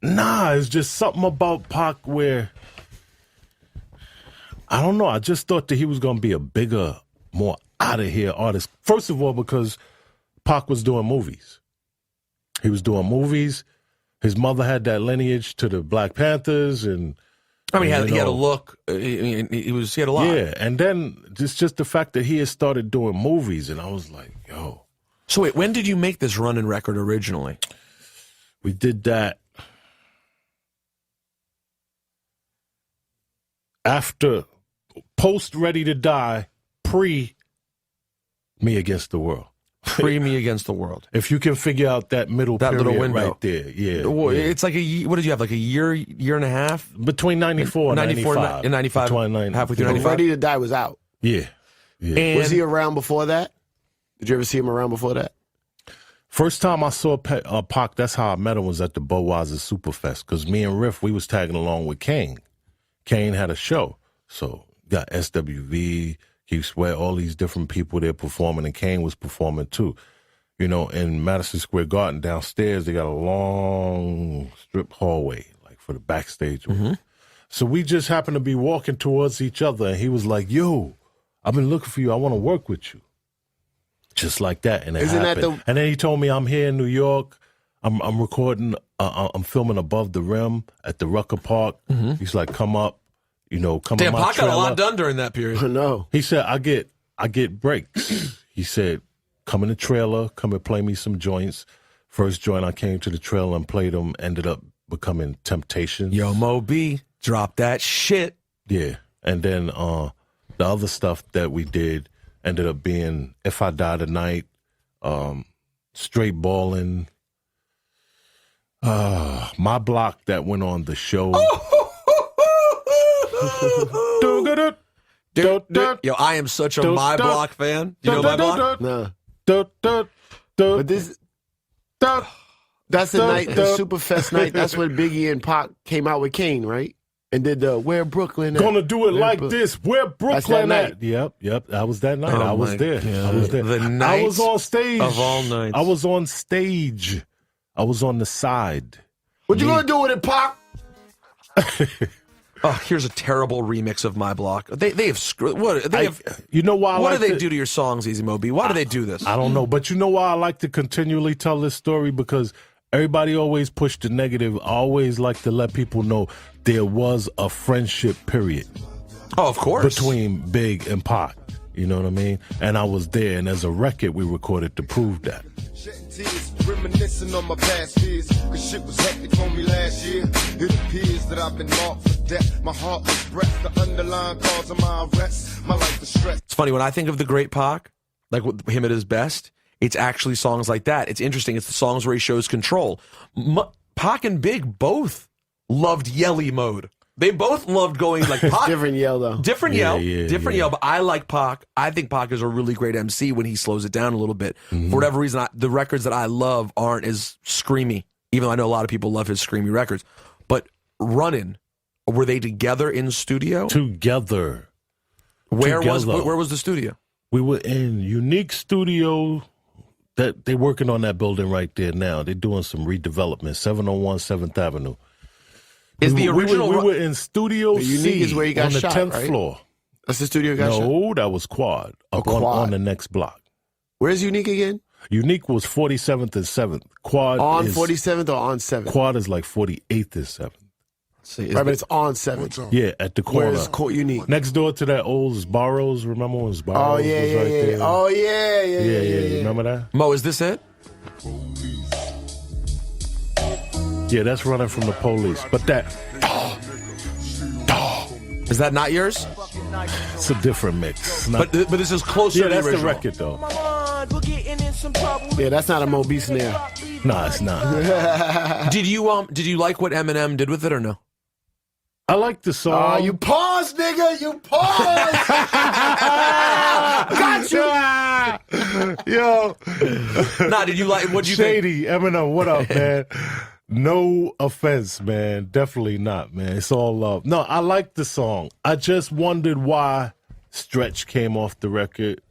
Nah, it's just something about Pac where, I don't know, I just thought that he was going to be a bigger, more out-of-here artist. First of all, because Pac was doing movies. He was doing movies. His mother had that lineage to the Black Panthers, and he had a look. He had a lot. Yeah, and then it's just the fact that he had started doing movies, and I was like, yo. So wait, when did you make this Runnin' record originally? We did that after post Ready to Die, pre Me Against the World. Pre Me Against the World. If you can figure out that middle period little window right there, yeah. It's like what did you have, like a year and a half? Between 94 and 95. And 95, halfway through 95? Ready to Die was out. Yeah. And was he around before that? Did you ever see him around before that? First time I saw Pac, that's how I met him, was at the Budweiser Superfest, because me and Riff, we was tagging along with Kane. Kane had a show, so got SWV, Keith Sweat, all these different people there performing, and Kane was performing too. In Madison Square Garden downstairs, they got a long strip hallway, like for the backstage. Mm-hmm. So we just happened to be walking towards each other, and he was like, yo, I've been looking for you. I want to work with you. Just like that. And it happened. And then he told me, I'm here in New York. I'm recording, I'm filming Above the Rim at the Rucker Park. Mm-hmm. He's like, come up. Come Damn, on my Pac got trailer. a lot done during that period. I know. He said, I get breaks. He said, come in the trailer, come and play me some joints. First joint I came to the trailer and played them, ended up becoming Temptations. Yo, Mo B, drop that shit. Yeah. And then the other stuff that we did ended up being If I Die Tonight, Straight Ballin', My Block that went on the show. Yo, I am such a My Block fan. You know My Block? No. But that's the night, the Superfest night. That's when Biggie and Pac came out with Kane, right? And did the Where Brooklyn At? Gonna do it like this. Where Brooklyn at? Yep. That was that night. Oh I was there. I was there. The night I was on stage. of all nights. I was on stage. I was on the side. What you gonna do with it, Pac? Oh, here's a terrible remix of My Block. They have screwed. What they have? You know why? What do they do to your songs, Easy Mo B? Why do they do this? I don't know, but you know why I like to continually tell this story? Because everybody always push the negative. I always like to let people know there was a friendship period. Oh, of course. Between Big and Pac. You know what I mean? And I was there, and as a record we recorded to prove that. Shedding tears, reminiscing on my past fears, cause shit was hectic on me last year. It appears that I've been marked for death. My heart was breath, the underlying cause of my arrest. My life was stressed. It's funny, when I think of the great Pac, like with him at his best, it's actually songs like that. It's interesting. It's the songs where he shows control. Pac and Big both loved yelly mode. They both loved going like Pac. Different yell, though. Different yell. But I like Pac. I think Pac is a really great MC when he slows it down a little bit. For whatever reason, the records that I love aren't as screamy, even though I know a lot of people love his screamy records. But Runnin', were they together in studio? Together. Where was the studio? We were in Unique Studio. That they're working on that building right there now. They're doing some redevelopment. 701 7th Avenue. Is the original? We were in Studio Unique C is where you got on the shot, 10th right? floor. That's the studio you got shot? No, that was Quad. Quad. On the next block. Where's Unique again? Unique was 47th and 7th. Quad On is 47th or on 7th? Quad is like 48th and 7th. See, Right, but it's on 7th. Yeah, at the corner. Where's Unique? Next door to that old Sbarro's. Remember when Sbarro's Oh, was yeah, right yeah, there? yeah. Oh, yeah. Yeah. Remember that? Mo, is this it? Yeah, that's Running from the Police. But that, Is that not yours? it's a different mix. It's not- But this is closer yeah, to the that's original. the record, though. Yeah, that's not a Mo B snare. Nah, it's not. Did you like what Eminem did with it or no? I like the song. You pause, nigga. You pause. Got you. Yo. Nah, did you like? What you think? Shady, Eminem, what up, man? No offense, man. Definitely not, man. It's all love. No, I like the song. I just wondered why Stretch came off the record.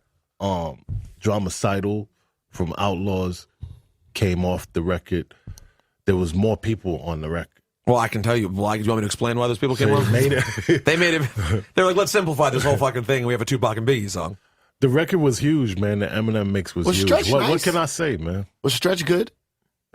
Dramacidal from Outlaws came off the record. There was more people on the record. Well, I can tell you. Why? Do you want me to explain why those people came on? Made it. They made it. They're like, let's simplify this whole fucking thing. And we have a Tupac and Biggie song. The record was huge, man. The Eminem mix was huge. Stretch What nice? can I say, man? Was Stretch good?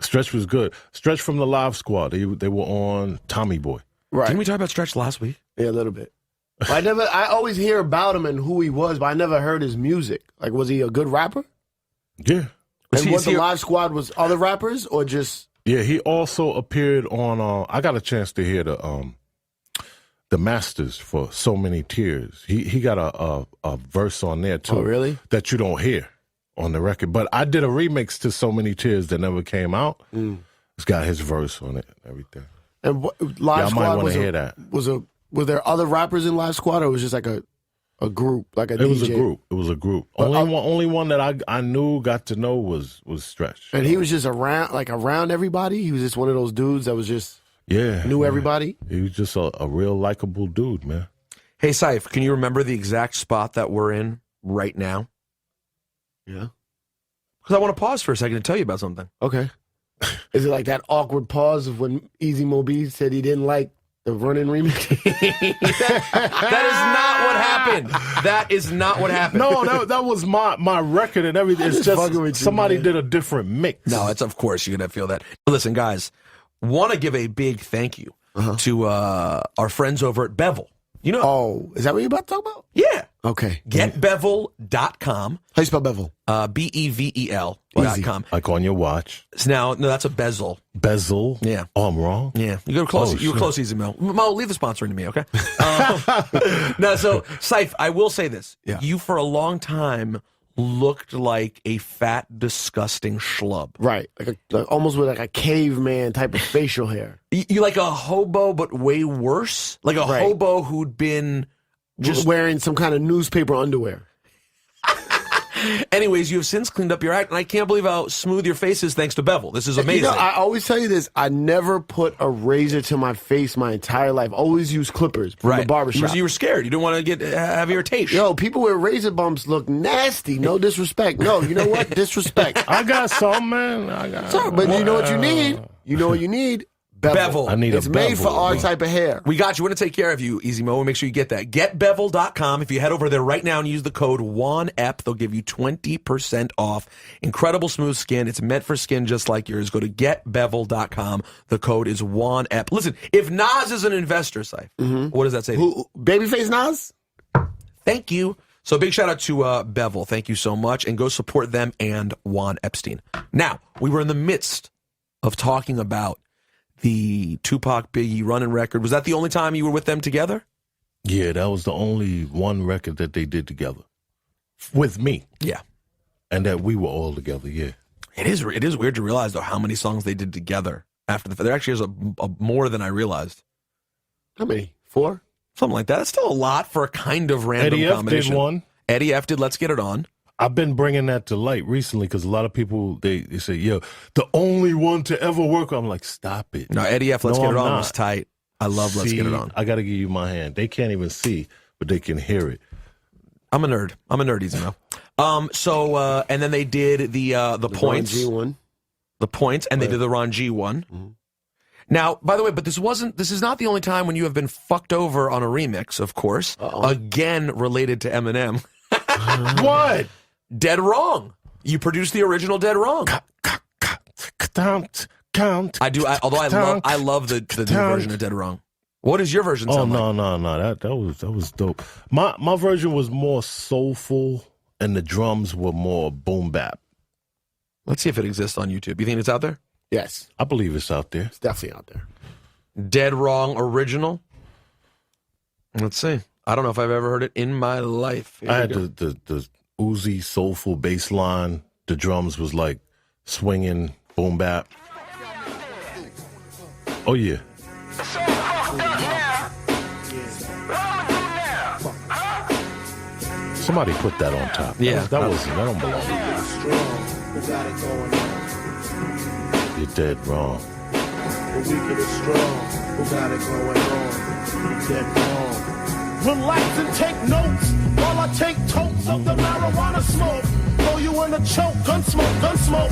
Stretch was good. Stretch from the Live Squad. They were on Tommy Boy. Right. Didn't we talk about Stretch last week? Yeah, a little bit. I always hear about him and who he was, but I never heard his music. Like, was he a good rapper? Yeah. And what the Live Squad was other rappers or just... Yeah, he also appeared on. I got a chance to hear the Masters for So Many Tears. He got a verse on there too. Oh, really? That you don't hear on the record. But I did a remix to So Many Tears that never came out. It's got his verse on it and everything. And Live I Squad might want to hear that. Were there other rappers in Live Squad, or was it just like a group, like a DJ? It was a group. But, Only one that I knew, got to know was Stretch. And he was just around everybody. He was just one of those dudes that was just knew everybody. He was just a real likable dude, man. Hey, Ciph, can you remember the exact spot that we're in right now? Yeah. Because I want to pause for a second to tell you about something. Okay. Is it like that awkward pause of when Easy Mo B said he didn't like the Running remix? That is not what happened. That is not what happened. No, that was my record and everything. It's just somebody did a different mix. No, it's of course you're gonna feel that. Listen, guys, want to give a big thank you to our friends over at Bevel. You know? Oh, is that what you're about to talk about? Yeah. Okay. GetBevel.com. How you spell Bevel? BEVEL.com. Like on your watch. Now, no, that's a bezel. Bezel? Yeah. Oh, I'm wrong? Yeah. You go close. You were close, Easy Mo. Mo, leave the sponsoring to me, okay? No, so, Ciph, I will say this. Yeah. You, for a long time, looked like a fat, disgusting schlub. Right. Like almost with like a caveman type of facial hair. You like a hobo, but way worse? Like a hobo who'd been Just wearing some kind of newspaper underwear. Anyways, you have since cleaned up your act, and I can't believe how smooth your face is thanks to Bevel. This is amazing. You know, I always tell you this. I never put a razor to my face my entire life. Always use clippers from the barbershop. You were scared. You didn't want to have irritation. Yo, people with razor bumps look nasty. No disrespect. No, you know what? Disrespect. I got some, man. Sorry, but you know what you need? You know what you need? Bevel. I need it's a made bevel, for our man. type of hair. We got you. We're going to take care of you, Easy Mo. We'll make sure you get that. GetBevel.com. If you head over there right now and use the code WANEP, they'll give you 20% off. Incredible smooth skin. It's meant for skin just like yours. Go to GetBevel.com. The code is WANEP. Listen, if Nas is an investor, Ciph, what does that say? Babyface Nas? Thank you. So big shout out to Bevel. Thank you so much. And go support them and Juan Epstein. Now, we were in the midst of talking about the Tupac Biggie Running record. Was that the only time you were with them together? Yeah, that was the only one record that they did together with me. Yeah. And that we were all together, yeah. It is weird to realize, though, how many songs they did together after the fact. There actually is a more than I realized. How many? 4? Something like that. That's still a lot for a kind of random Eddie F combination. did one. Eddie F did Let's Get It On. I've been bringing that to light recently because a lot of people, they say, yo, the only one to ever work. I'm like, stop it. No, Eddie F, Let's No, Get It I'm On not. was tight. I love Let's Get It On. I got to give you my hand. They can't even see, but they can hear it. I'm a nerd, easy now. And then they did the points. Ron G one. The points, and they did the Ron G one. Mm-hmm. Now, by the way, but this is not the only time when you have been fucked over on a remix, of course. Again, related to Eminem. What? Dead Wrong. You produced the original Dead Wrong. Count. Although I love the new version of Dead Wrong. What is your version sound like? No. That was dope. My version was more soulful, and the drums were more boom bap. Let's see if it exists on YouTube. You think it's out there? Yes. I believe it's out there. It's definitely out there. Dead Wrong original. Let's see. I don't know if I've ever heard it in my life. Here I had the Uzi soulful bass line. The drums was like swinging boom bap. Oh yeah. Somebody put that on top. Yeah, that don't belong. You're dead wrong. The weekend is strong. Who got it going on? You're dead wrong. Relax and take notes while I take totes of the marijuana smoke. Throw you in a choke, gun smoke.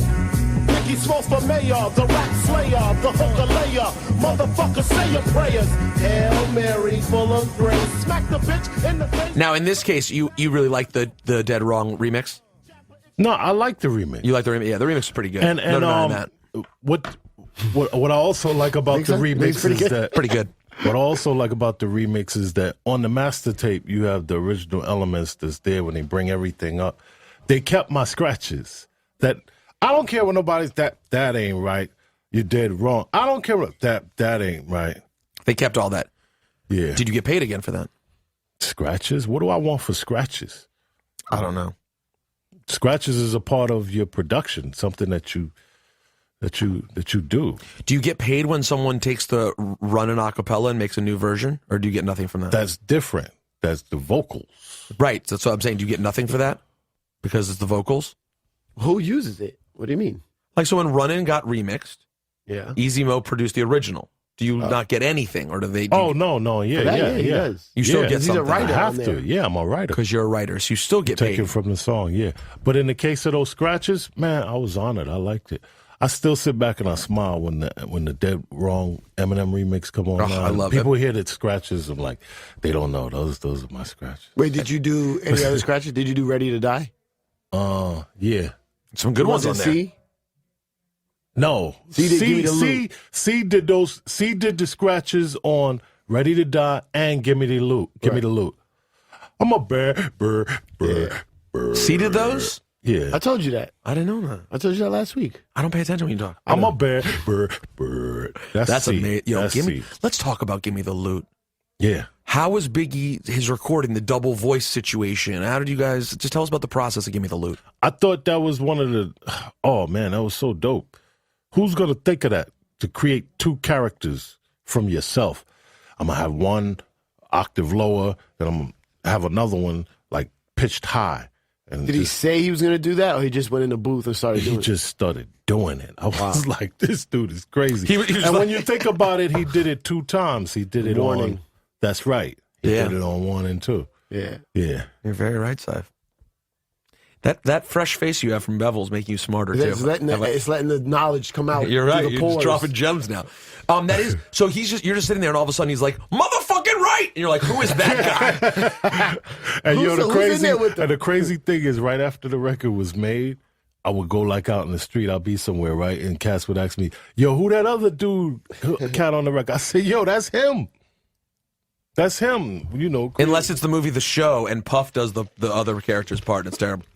Nicky Smoke for mayor, the rap slayer, the hooker layer. Motherfucker, say your prayers. Hail Mary, full of grace. Smack the bitch in the face. Now, in this case, you really like the Dead Wrong remix? No, I like the remix. You like the remix? Yeah, the remix is pretty good. And no denying that. What I also like about the remix is that pretty good. What I also like about the remix is that on the master tape you have the original elements that's there when they bring everything up. They kept my scratches. That I don't care what nobody's that ain't right. You're dead wrong. I don't care what that ain't right. They kept all that. Yeah. Did you get paid again for that? Scratches? What do I want for scratches? I don't know. Scratches is a part of your production, something that you do. Do you get paid when someone takes the run in acapella and makes a new version, or do you get nothing from that? That's different. That's the vocals. Right. That's what I'm saying. Do you get nothing for that because it's the vocals? Who uses it? What do you mean? Like, so when Run In got remixed, yeah, Easy Mo produced the original. Do you not get anything, or do they? No, yeah, he does. You still get he's something. A writer I have to. Yeah, I'm a writer. Because you're a writer, so you still get Take paid. it from the song, yeah. But in the case of those scratches, man, I was honored. I liked it. I still sit back and I smile when the Dead Wrong Eminem remix come on. I love People it. hear the scratches. I'm like, they don't know. Those are my scratches. Wait, did you do any other scratches? Did you do Ready to Die? Yeah. Some good ones on there. C? No. C did Give Me the Loot. C did the scratches on Ready to Die and Give Me the Loot. Give me the loot. I'm a bear. C did those? Yeah. I told you that. I didn't know that. I told you that last week. I don't pay attention when you talk. I'm a bear. That's C. amazing. Yo, That's C. Let's talk about Give Me the Loot. Yeah. How was Biggie, his recording, the double voice situation? How did you guys, just tell us about the process of Give Me the Loot. I thought that was one of the, oh man, that was so dope. Who's going to think of that? To create two characters from yourself. I'm going to have one octave lower, then I'm going to have another one like pitched high. And Did he say he was going to do that, or he just went in the booth and started doing it? He just started doing it. I was like, this dude is crazy. He was and like, when you think about it, he did it 2 times. He did it Warning. on, that's right. He did it on 1 and 2. Yeah. Yeah. You're very right, Ciph. That fresh face you have from Bevel's making you smarter, too. It's letting the knowledge come out. You're right. through the You're just pores. dropping gems now. That is, so you're just sitting there and all of a sudden he's like, motherfucking right! And you're like, who is that guy? And Who's in there with them? the crazy thing is, right after the record was made, I would go like out in the street. I'll be somewhere, right? And Cass would ask me, yo, who that other dude cat on the record? I say, yo, that's him. That's him. You know. Crazy. Unless it's the movie The Show and Puff does the other character's part and it's terrible.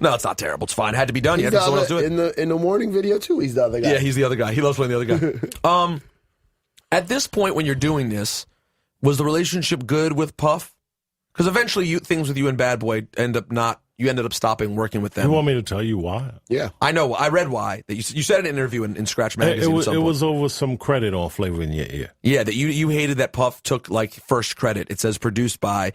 No, it's not terrible. It's fine. It had to be done. You had to someone else do it. In the Warning video, too, he's the other guy. Yeah, he's the other guy. He loves playing the other guy. At this point, when you're doing this, was the relationship good with Puff? Because eventually things with you and Bad Boy end up not, you ended up stopping working with them. You want me to tell you why? Yeah. I know. I read why. That you said in an interview in Scratch Magazine. It was over some credit on Flavor in Your Ear. Yeah, that you hated that Puff took like first credit. It says produced by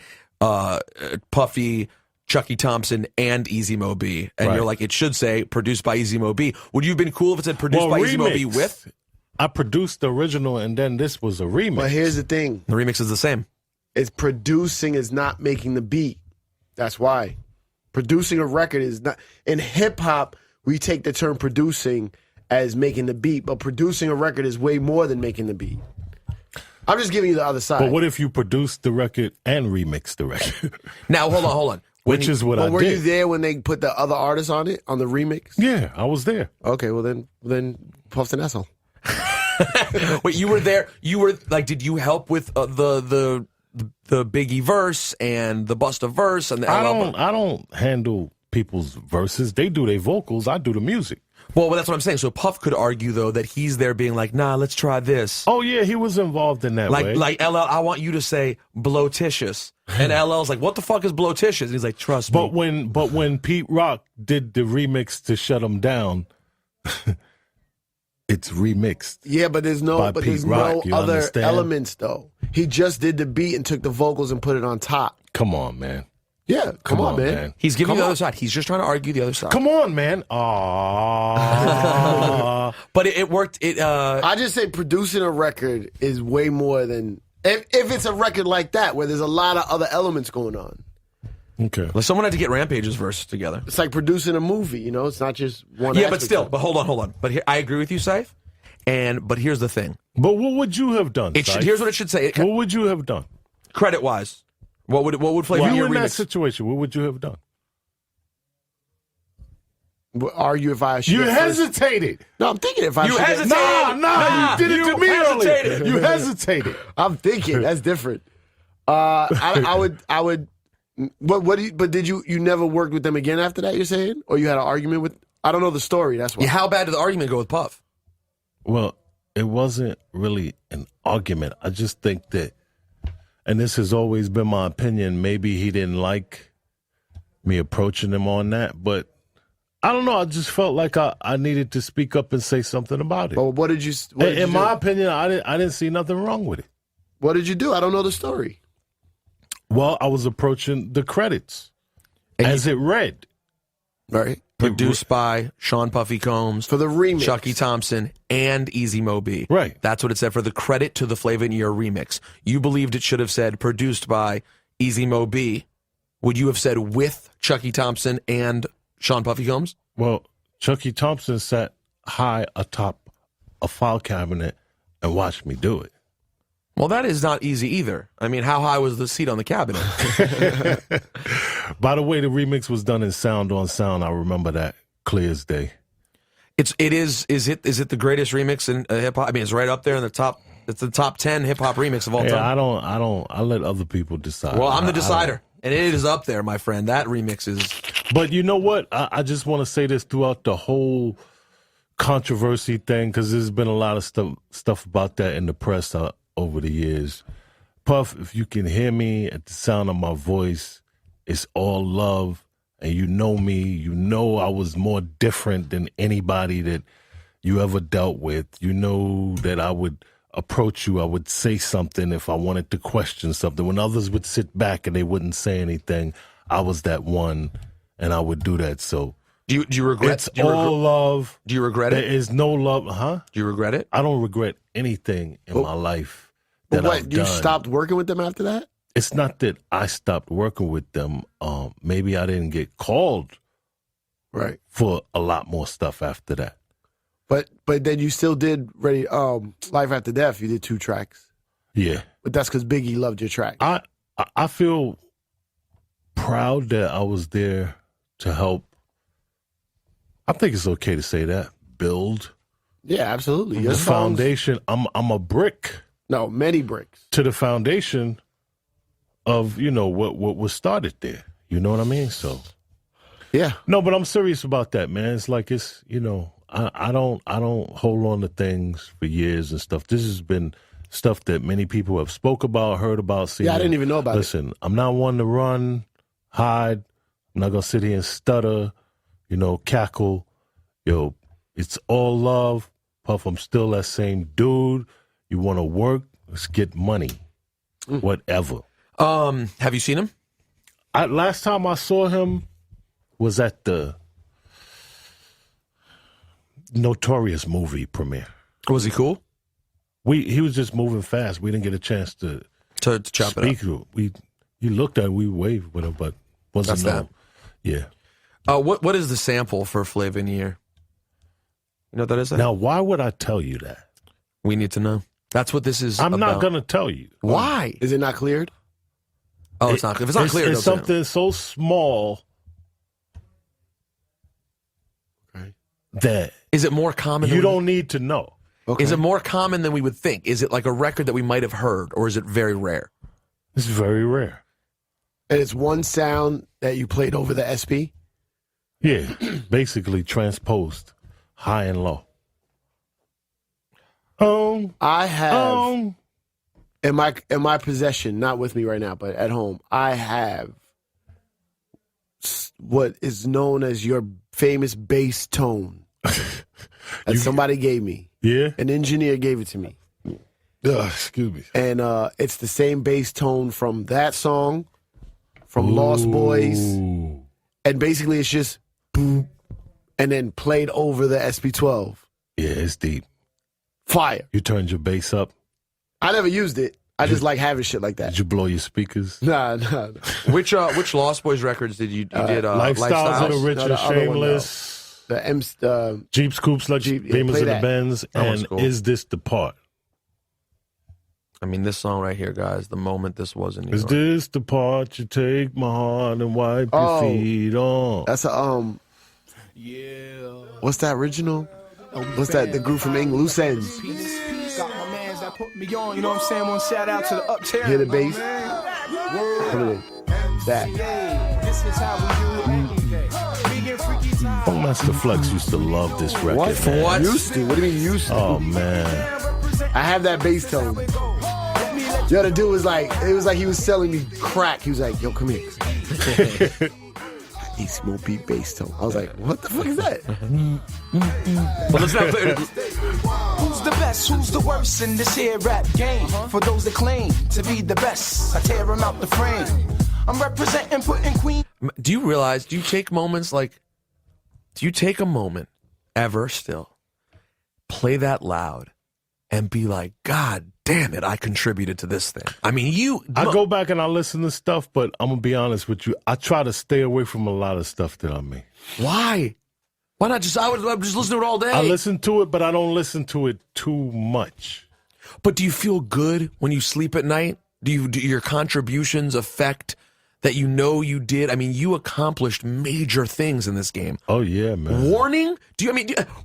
Puffy, Chucky Thompson, and Easy Mo B. And Right. you're like, it should say produced by Easy Mo B. Would you have been cool if it said produced by Easy Mo B with? I produced the original, and then this was a remix. But here's the thing. The remix is the same. It's producing is not making the beat. That's why. Producing a record is not. In hip hop, we take the term producing as making the beat, but producing a record is way more than making the beat. I'm just giving you the other side. But what if you produced the record and remixed the record? Now, hold on. Which is what I did. Were you there when they put the other artists on it, on the remix? Yeah, I was there. Okay, well then Puff's an asshole. Wait, you were there. You were like, did you help with the Biggie verse and the Busta verse and the LL? I don't handle people's verses. They do their vocals. I do the music. Well, that's what I'm saying. So Puff could argue though that he's there being like, nah, let's try this. Oh yeah, he was involved in that way. Like LL, I want you to say blowticious, and LL's like, what the fuck is blowticious? And he's like, trust me. But when Pete Rock did the remix to Shut 'Em Down, it's remixed. Yeah, but there's no other understand? elements though. He just did the beat and took the vocals and put it on top. Come on, man. Yeah, come on, man. He's giving you the other side. He's just trying to argue the other side. Come on, man. Aww. But it worked. I just say producing a record is way more than if it's a record like that where there's a lot of other elements going on. Okay. Well, someone had to get Rampage's verse together. It's like producing a movie, you know. It's not just one. Yeah, but aspect still. of it. But hold on. But here, I agree with you, Ciph. But here's the thing. But what would you have done? Here's what it should say. What would you have done? Credit wise, what would Flavor in Your in remix? that situation, what would you have done? Argue if I should. You hesitated. No, I'm thinking if I You should. hesitated. Nah, you did it to me hesitated. earlier. You hesitated. I'm thinking that's different. I would. But did you never worked with them again after that? You're saying, or you had an argument with? I don't know the story. That's why. Yeah, how bad did the argument go with Puff? Well, it wasn't really an argument. I just think that, and this has always been my opinion, maybe he didn't like me approaching him on that, but I don't know. I just felt like I needed to speak up and say something about it. Well, what did you? In my opinion, I didn't see nothing wrong with it. What did you do? I don't know the story. Well, I was approaching the credits as it read. Right. Produced by Sean Puffy Combs For the remix. Chucky Thompson, and Easy Mo B. Right. That's what it said for the credit to the Flavor in Your remix. You believed it should have said produced by Easy Mo B. Would you have said with Chucky Thompson and Sean Puffy Combs? Well, Chucky Thompson sat high atop a file cabinet and watched me do it. Well, that is not easy either. I mean, how high was the seat on the cabinet? By the way, the remix was done in sound on sound. I remember that clear as day. It is. Is it the greatest remix in hip hop? I mean, it's right up there in the top. It's the top 10 hip hop remix of all time. I let other people decide. Well, I'm the decider, and it is up there, my friend. That remix is. But you know what? I just want to say this throughout the whole controversy thing, because there's been a lot of stuff about that in the press over the years. Puff, if you can hear me at the sound of my voice, it's all love. And you know me, you know I was more different than anybody that you ever dealt with. You know that I would approach you, I would say something if I wanted to question something. When others would sit back and they wouldn't say anything, I was that one, and I would do that. So do you regret? It's all love. Do you regret it? There is no love, huh? Do you regret it? I don't regret anything in my life that I've done. You stopped working with them after that? It's not that I stopped working with them. Maybe I didn't get called right for a lot more stuff after that. But then you still did Life After Death. You did 2 tracks. Yeah. But that's because Biggie loved your track. I feel proud that I was there to help. I think it's okay to say that. Build. Yeah, absolutely. The foundation. I'm a brick. No, many bricks. To the foundation of, what was started there. You know what I mean? So yeah. No, but I'm serious about that, man. It's like I don't hold on to things for years and stuff. This has been stuff that many people have spoke about, heard about, seen. Yeah, I didn't even know about it. Listen, I'm not one to run, hide. I'm not gonna sit here and stutter, cackle. Yo, it's all love. Puff, I'm still that same dude. You want to work? Let's get money. Whatever. Have you seen him? Last time I saw him was at the Notorious movie premiere. Was he cool? He was just moving fast. We didn't get a chance to chop speak it up. He looked at it, we waved with him, but wasn't That's yeah. What is the sample for Flavor in the Year? You know what that is? Now, why would I tell you that? We need to know. That's what this is. I'm about. not gonna tell you. Why? Is it not cleared? Oh, it's not. If it's not clear, it's something so small. Okay. That is it more common? You don't need to know. Okay. Is it more common than we would think? Is it like a record that we might have heard, or is it very rare? It's very rare. And it's one sound that you played over the SP? Yeah, basically transposed, high and low. I have in my possession, not with me right now, but at home, I have what is known as your famous bass tone that somebody gave me. Yeah, an engineer gave it to me. Excuse me. And it's the same bass tone from that song, from Lost Boys, and basically it's just boom, and then played over the SP12. Yeah, it's deep. Fire. You turned your bass up? I never used it. I just like having shit like that. Did you blow your speakers? Nah. Which Lost Boys records did you did? Lifestyles of the Rich and Shameless. The Jeeps, Coupes, like Beamers and the Benz, and cool. Is This the Part? I mean, this song right here, guys, the moment this was in New Is York. this the part you take my heart and wipe your feet on? That's a what's that original? What's that? The group from England, Loose Ends. Got my mans that put me on, you know what I'm saying? One shout out to the Uptown. Hear the bass? Come in. That. This is how we do it. Funkmaster Flex used to love this record. What? For man. what? Used to? What do you mean used to? Oh, man. I have that bass tone. Yo, the dude was like, it was like he was selling me crack. He was like, yo, come here. He smoke beat bass tone. I was like, what the fuck is that? Well, let's not play it. Who's the best? Who's the worst in this here rap game? For those that claim to be the best, I tear them out the frame. I'm representing, putting Queen. Do you realize, do you take a moment ever still, play that loud, and be like, God damn it, I contributed to this thing? I mean, I go back and I listen to stuff, but I'm going to be honest with you. I try to stay away from a lot of stuff that I make. Why? Why not just, I would just listen to it all day. I listen to it, but I don't listen to it too much. But do you feel good when you sleep at night? Do your contributions affect that you did? I mean, you accomplished major things in this game. Oh, yeah, man. Warning?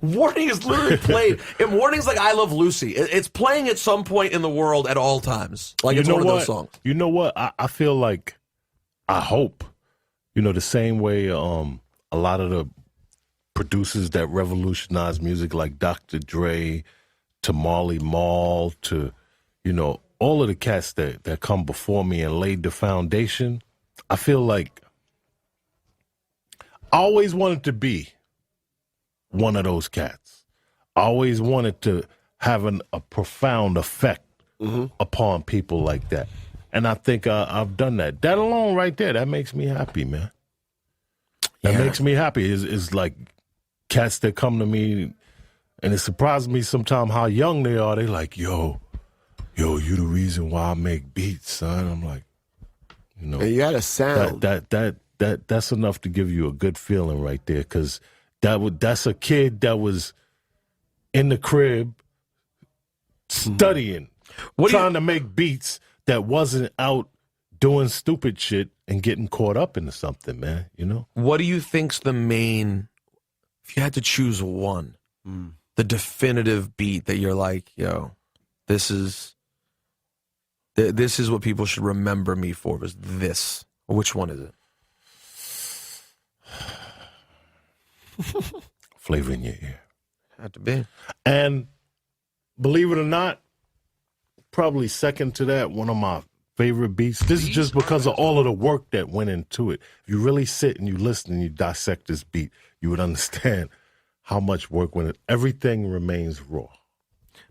Warning is literally played. And Warning's like I Love Lucy. It's playing at some point in the world at all times. Like it's one of those songs. You know what? I feel like, I hope, the same way a lot of the producers that revolutionized music like Dr. Dre to Marley Marl to, all of the cats that come before me and laid the foundation, I feel like I always wanted to be one of those cats. I always wanted to have a profound effect upon people like that. And I think I've done that. That alone right there, that makes me happy, man. That makes me happy. Is like cats that come to me, and it surprises me sometimes how young they are. They like, yo, you the reason why I make beats, son. I'm like, and you had a sound. That's enough to give you a good feeling right there, because that's a kid that was in the crib studying, trying to make beats that wasn't out doing stupid shit and getting caught up into something, man, What do you think's the main, if you had to choose one, the definitive beat that you're like, yo, this is what people should remember me for, was this? Which one is it? Flavor in Your Ear. Had to be. And believe it or not, probably second to that, one of my favorite beats. This is just because of all of the work that went into it. If you really sit and you listen and you dissect this beat, you would understand how much work went in. Everything remains raw.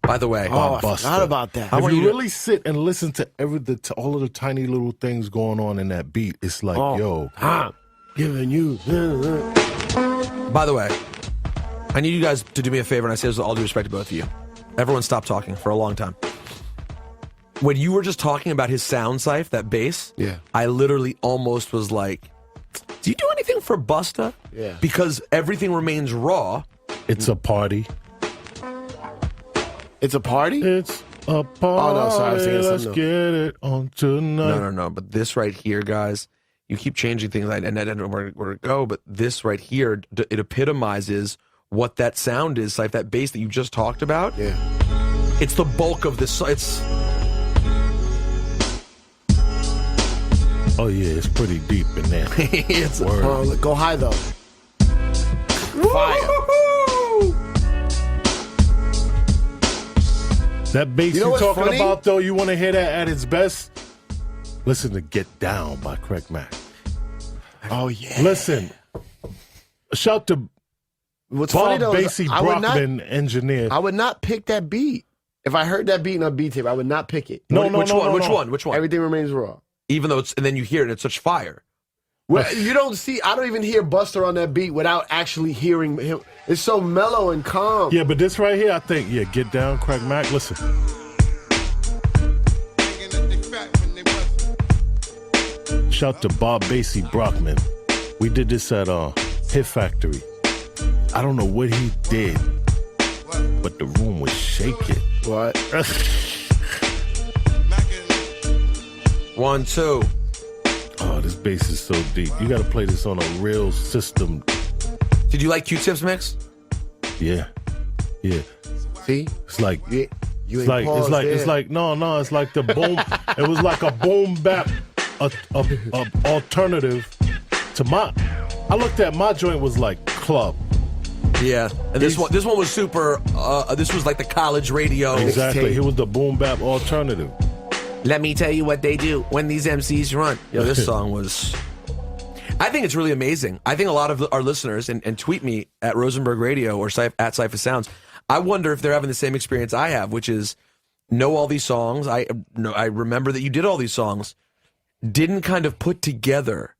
By the way, I forgot about that. If you really sit and listen to to all of the tiny little things going on in that beat, it's like, yo, I'm giving you. By the way, I need you guys to do me a favor, and I say this with all due respect to both of you. Everyone stop talking for a long time. When you were just talking about his sound, Ciph, that bass, I literally almost was like, do you do anything for Busta? Yeah. Because everything remains raw. it's a party. It's a party? It's a party. Oh, no, sorry, I was thinking Let's something get it on tonight. No. But this right here, guys, you keep changing things, and I don't know where to go, but this right here, it epitomizes what that sound is, like that bass that you just talked about. Yeah. It's the bulk of this. It's... Oh, yeah, it's pretty deep in there. It's Word. Go high, though. Fire. That bass You know you're what's talking funny? about, though, you want to hear that at its best? Listen to Get Down by Craig Mack. Oh, yeah. Listen, shout to What's Bob funny, though, is Basie I would not- Brockman, engineer. I would not pick that beat. If I heard that beat in a beat tape, I would not pick it. Which one? Everything remains raw. Even though it's, and then you hear it, it's such fire. Well, you don't see, I don't even hear Buster on that beat without actually hearing him. It's so mellow and calm. Yeah, but this right here, I think, Get Down, Craig Mack. Listen. Shout to Bob Basie Brockman. We did this at Hit Factory. I don't know what he did, but the room was shaking. What? 1, 2. Oh, this bass is so deep. You got to play this on a real system. Did you like Q-Tip's mix? Yeah. See? It's like You it's ain't like paused there. it's like the boom. It was like a boom bap, a alternative to my. I looked at my joint was like club. Yeah, and this one was super. This was like the college radio. Exactly, it was the boom bap alternative. Let me tell you what they do when these MCs run. Yo, this song was... I think it's really amazing. I think a lot of our listeners, and tweet me at Rosenberg Radio or at Cipha Sounds, I wonder if they're having the same experience I have, which is know all these songs. I remember that you did all these songs. Didn't kind of put together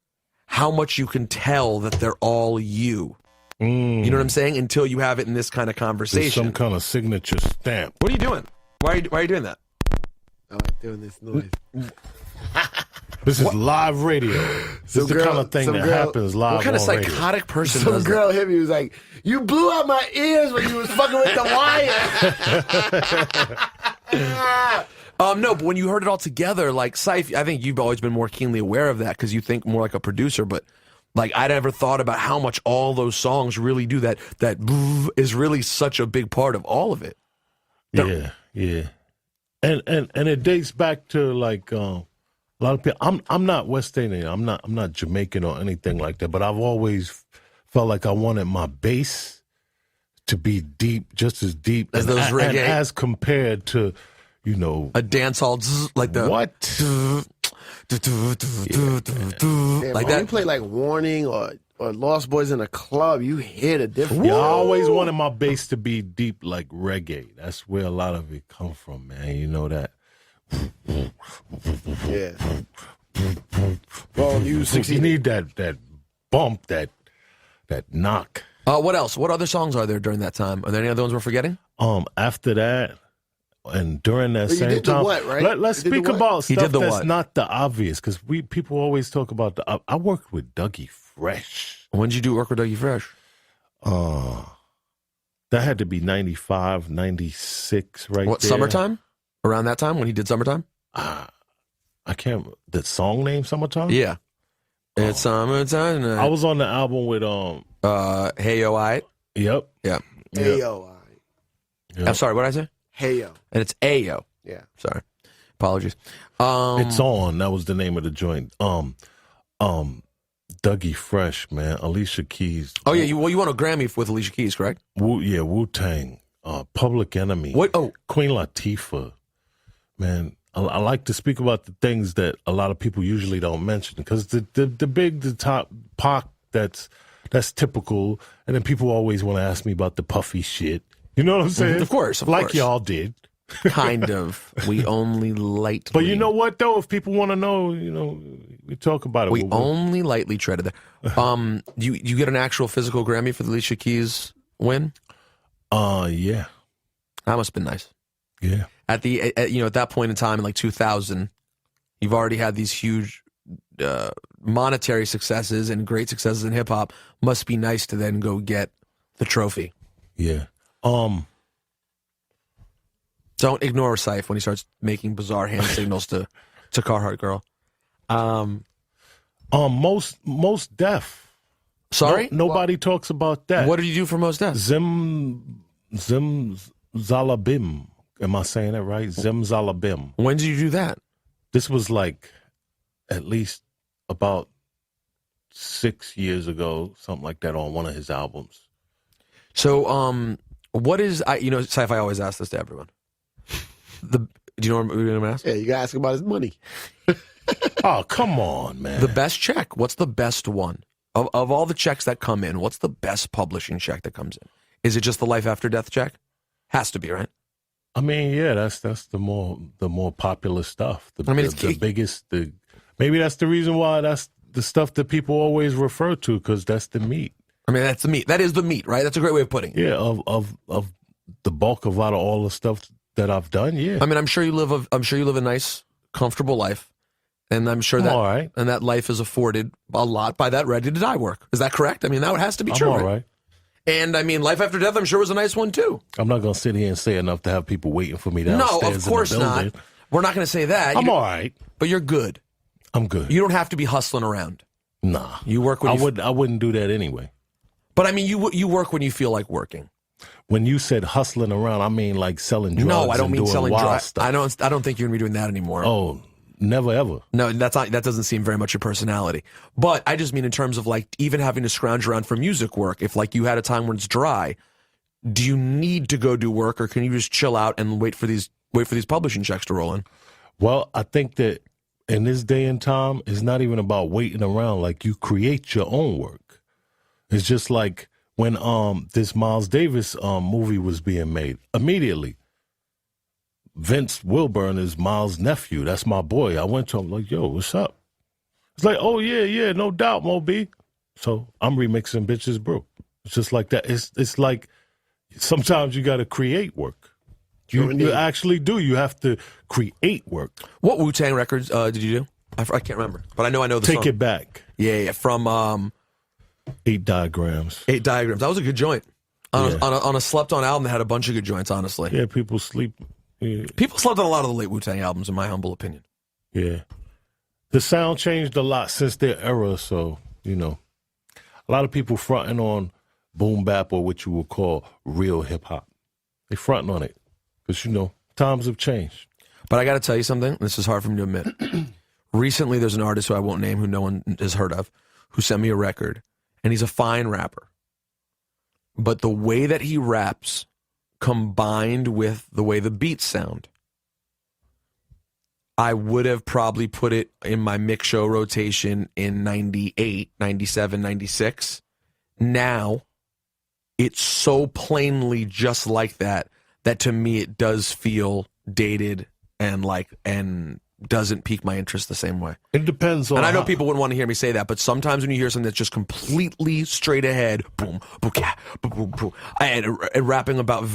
how much you can tell that they're all you. You know what I'm saying? Until you have it in this kind of conversation. There's some kind of signature stamp. What are you doing? Why are you doing that? I like doing this noise. This is live radio. This is the kind of thing that happens live. What kind of on radio. psychotic person Some does girl hit me, was like, you blew out my ears when you was fucking with the wire. No, but when you heard it all together, like Ciph, I think you've always been more keenly aware of that because you think more like a producer, but like I never thought about how much all those songs really do that. That is really such a big part of all of it. Yeah. And it dates back to like a lot of people. I'm not West Indian. I'm not Jamaican or anything like that. But I've always felt like I wanted my bass to be deep, just as deep as those reggae, and as compared to, a dance hall like the what. Yeah, like when that. you play like Warning or Lost Boys in a club, you hear the difference. Yeah, I always wanted my bass to be deep like reggae. That's where a lot of it come from, man. You know that. Yeah. Well, you need that bump, that knock. What else? What other songs are there during that time? Are there any other ones we're forgetting? After that, and during that same did the time, what, right? let's You did speak the what? about He stuff did the that's what? not the obvious, because people always talk about the. I worked with Dougie Fresh. When did you work with Dougie Fresh? That had to be 95, 96, right? What, there. Summertime? Around that time when he did Summertime? I can't. The song name Summertime. Yeah. It's Summertime. I was on the album with Hey Yo I. Yep. Yeah. Hey yo, I'm sorry. What did I say? hey yo. And it's Ayo. Yeah. Sorry. Apologies. It's on. That was the name of the joint. Dougie Fresh, man. Alicia Keys. Oh yeah. You won a Grammy with Alicia Keys, correct? Wu-Tang. Public Enemy. What? Oh, Queen Latifah. Man, I like to speak about the things that a lot of people usually don't mention, because the top Pac, that's typical, and then people always want to ask me about the puffy shit. You know what I'm saying? Of course, like y'all did. Kind of. We only lightly. But you know what though? If people want to know, we talk about it. We only lightly treaded there. You get an actual physical Grammy for the Alicia Keys win? Yeah. That must have been nice. Yeah. At that point in time in like 2000, you've already had these huge monetary successes and great successes in hip hop. Must be nice to then go get the trophy. Yeah. Don't ignore Ciph when he starts making bizarre hand signals to Carhartt Girl. Most Def. Sorry? Nobody talks about that. What did you do for Most Def? Zim Zalabim. Am I saying that right? Zim Zalabim. When did you do that? This was like at least about 6 years ago, something like that, on one of his albums. So, what is Ciph, I always ask this to everyone. Do you know what I'm going to ask? Yeah, you gotta ask about his money. Oh, come on, man. The best check. What's the best one? Of all the checks that come in, what's the best publishing check that comes in? Is it just the life after death check? Has to be, right? I mean, yeah, that's the more popular stuff. The biggest. Maybe that's the reason why that's the stuff that people always refer to, because that's the meat. I mean, that's the meat. That is the meat, right? That's a great way of putting it. Yeah, of the bulk of out of all the stuff that I've done. Yeah. I mean, I'm sure you live a nice, comfortable life, and I'm sure that all right. And that life is afforded a lot by that Ready to Die work. Is that correct? I mean, that has to be I'm true. all right. And I mean, life after death, I'm sure was a nice one too. I'm not gonna sit here and say enough to have people waiting for me downstairs. No, of course in the building. not. We're not going to say that. I'm all right, but you're good. I'm good. You don't have to be hustling around. Nah, you work when I wouldn't do that anyway. But I mean, you work when you feel like working. When you said hustling around, I mean like selling drugs. No, I don't mean selling drugs. Stuff. I don't think you're gonna be doing that anymore. Oh, never ever. No, that doesn't seem very much your personality. But I just mean in terms of like even having to scrounge around for music work. If like you had a time when it's dry, do you need to go do work, or can you just chill out and wait for these publishing checks to roll in? Well, I think that in this day and time, it's not even about waiting around. Like, you create your own work. It's just like when this Miles Davis movie was being made. Immediately, Vince Wilburn is Miles' nephew. That's my boy. I went to him like, yo, what's up? It's like, oh, yeah, no doubt, Moby. So I'm remixing Bitches Brew. It's just like that. It's like sometimes you got to create work. You actually do. You have to create work. What Wu-Tang records did you do? I can't remember, but I know the song. Take It Back. Yeah, from 8 Diagrams. 8 Diagrams. That was a good joint. On a slept-on album that had a bunch of good joints, honestly. Yeah, people sleep. Yeah. People slept on a lot of the late Wu-Tang albums, in my humble opinion. Yeah. The sound changed a lot since their era, so, a lot of people fronting on boom bap, or what you would call real hip-hop. They fronting on it. Because, times have changed. But I got to tell you something. This is hard for me to admit. Recently, there's an artist who I won't name, who no one has heard of, who sent me a record. And he's a fine rapper. But the way that he raps, combined with the way the beats sound, I would have probably put it in my mix show rotation in 98, 97, 96. Now, it's so plainly just like that to me it does feel dated and doesn't pique my interest the same way. It depends on. And I know people wouldn't want to hear me say that, but sometimes when you hear something that's just completely straight ahead, boom, boom, boom, boom, and rapping about